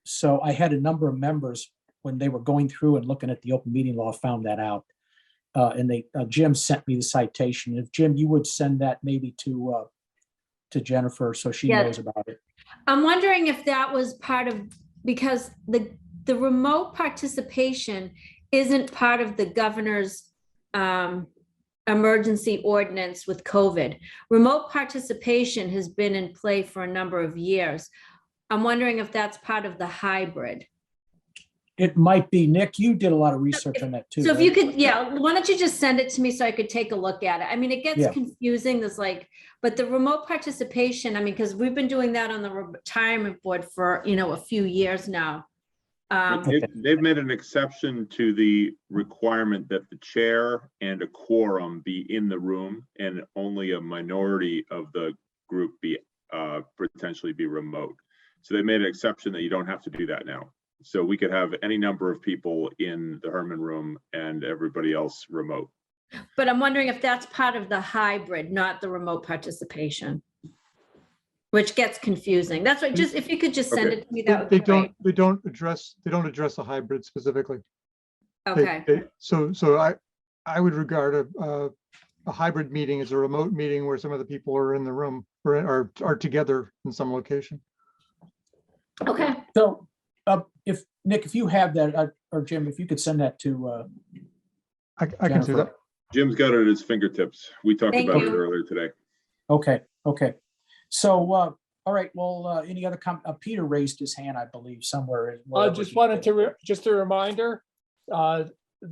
So I had a number of members when they were going through and looking at the open meeting law found that out. And Jim sent me the citation. If Jim, you would send that maybe to Jennifer so she knows about it. I'm wondering if that was part of, because the remote participation isn't part of the governor's emergency ordinance with COVID. Remote participation has been in play for a number of years. I'm wondering if that's part of the hybrid. It might be. Nick, you did a lot of research on that too. So if right? you could, yeah, why don't you just send it to me so I could take a look at it? I mean, it gets Yeah. confusing. There's like, but the remote participation, I mean, because we've been doing that on the retirement board for, a few years now. But they've made an exception to the requirement that the chair and a quorum be in the room and only a minority of the group be potentially be remote. So they made an exception that you don't have to do that now. So we could have any number of people in the Herman room and everybody else remote. But I'm wondering if that's part of the hybrid, not the remote participation, which gets confusing. That's what, just if you could just send Okay. it to me, that would be great. They don't address the hybrid specifically. Okay. So I would regard a hybrid meeting as a remote meeting where some of the people are in the room or are together in some location. Okay. So if Nick, if you have that, or Jim, if you could send that to I can do Jennifer. that. Jim's got it at his fingertips. We talked Thank about it you. earlier today. Okay. So, all right, well, any other Peter raised his hand, I believe, somewhere. I just wanted to, just a reminder,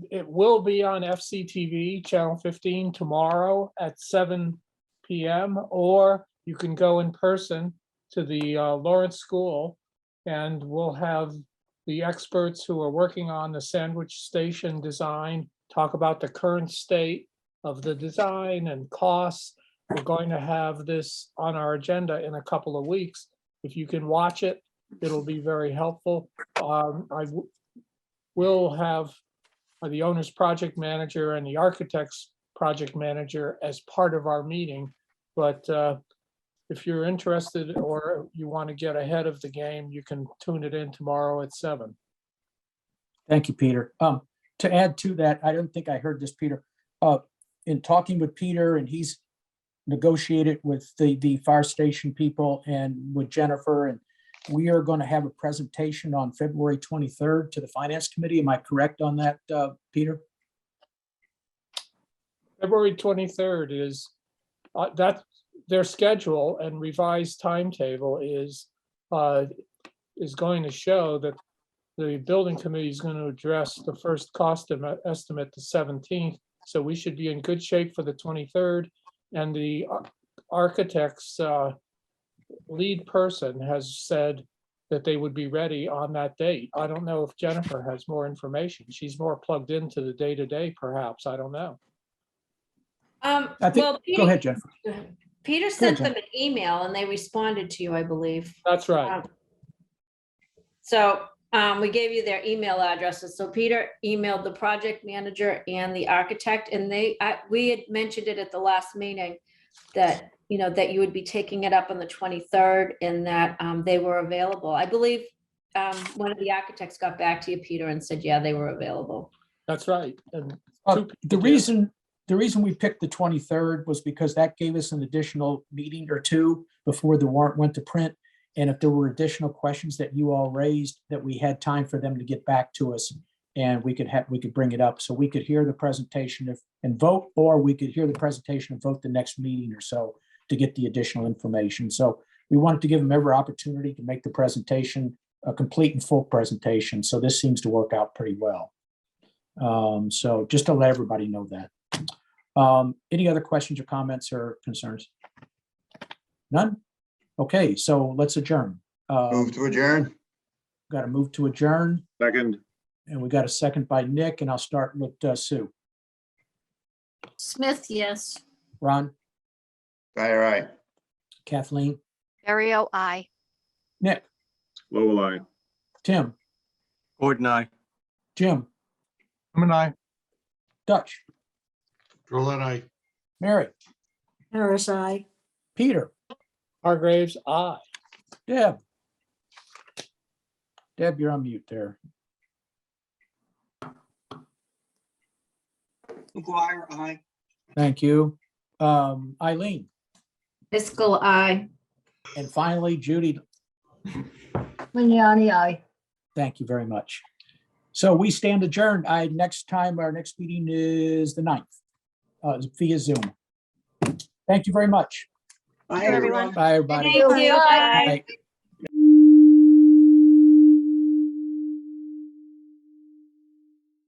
it will be on FCTV Channel 15 tomorrow at 7 p.m. Or you can go in person to the Lawrence School, and we'll have the experts who are working on the sandwich station design talk about the current state of the design and costs. We're going to have this on our agenda in a couple of weeks. If you can watch it, it'll be very helpful. We'll have the owner's project manager and the architect's project manager as part of our meeting. But if you're interested or you want to get ahead of the game, you can tune it in tomorrow at 7. Thank you, Peter. To add to that, I don't think I heard this, Peter. In talking with Peter, and he's negotiated with the fire station people and with Jennifer, and we are going to have a presentation on February 23rd to the Finance Committee. Am I correct on that, Peter? February 23rd is that their schedule and revised timetable is going to show that the building committee is going to address the first cost estimate the 17th. So we should be in good shape for the 23rd. And the architect's lead person has said that they would be ready on that date. I don't know if Jennifer has more information. She's more plugged into the day-to-day, perhaps. I don't know. I think, Well, go ahead, Jennifer. Peter sent them an email and they responded to you, I believe. That's right. So we gave you their email addresses. So Peter emailed the project manager and the architect, and we had mentioned it at the last meeting that, that you would be taking it up on the 23rd and that they were available. I believe one of the architects got back to you, Peter, and said, yeah, they were available. That's right. And The reason we picked the 23rd was because that gave us an additional meeting or two before the warrant went to print. And if there were additional questions that you all raised, that we had time for them to get back to us, and we could bring it up. So we could hear the presentation and vote, or we could hear the presentation and vote the next meeting or so to get the additional information. So we wanted to give them every opportunity to make the presentation a complete and full presentation. So this seems to work out pretty well. So just to let everybody know that. Any other questions or comments or concerns? None? Okay, so let's adjourn. Move to adjourn. Got to move to adjourn, Second, and we got a second by Nick, and I'll start with Sue. Smith, yes. Ron, All right. Kathleen, Aerial I. Nick, Lowell, I. Tim, Gordon, I. Jim, I'm an aye. Dutch, Drolet, I. Mary, Harris, aye. Peter, Hargraves, aye. Deb. Deb, you're on mute there. McGuire, aye. Thank you. Eileen, Fiscal I. and finally Judy. Lignani, aye. Thank you very much. So we stand adjourned. Our next meeting is the 9th, via Zoom. Thank you very much. Bye, Thank you, everyone. Bye, everybody. Thank you. Bye.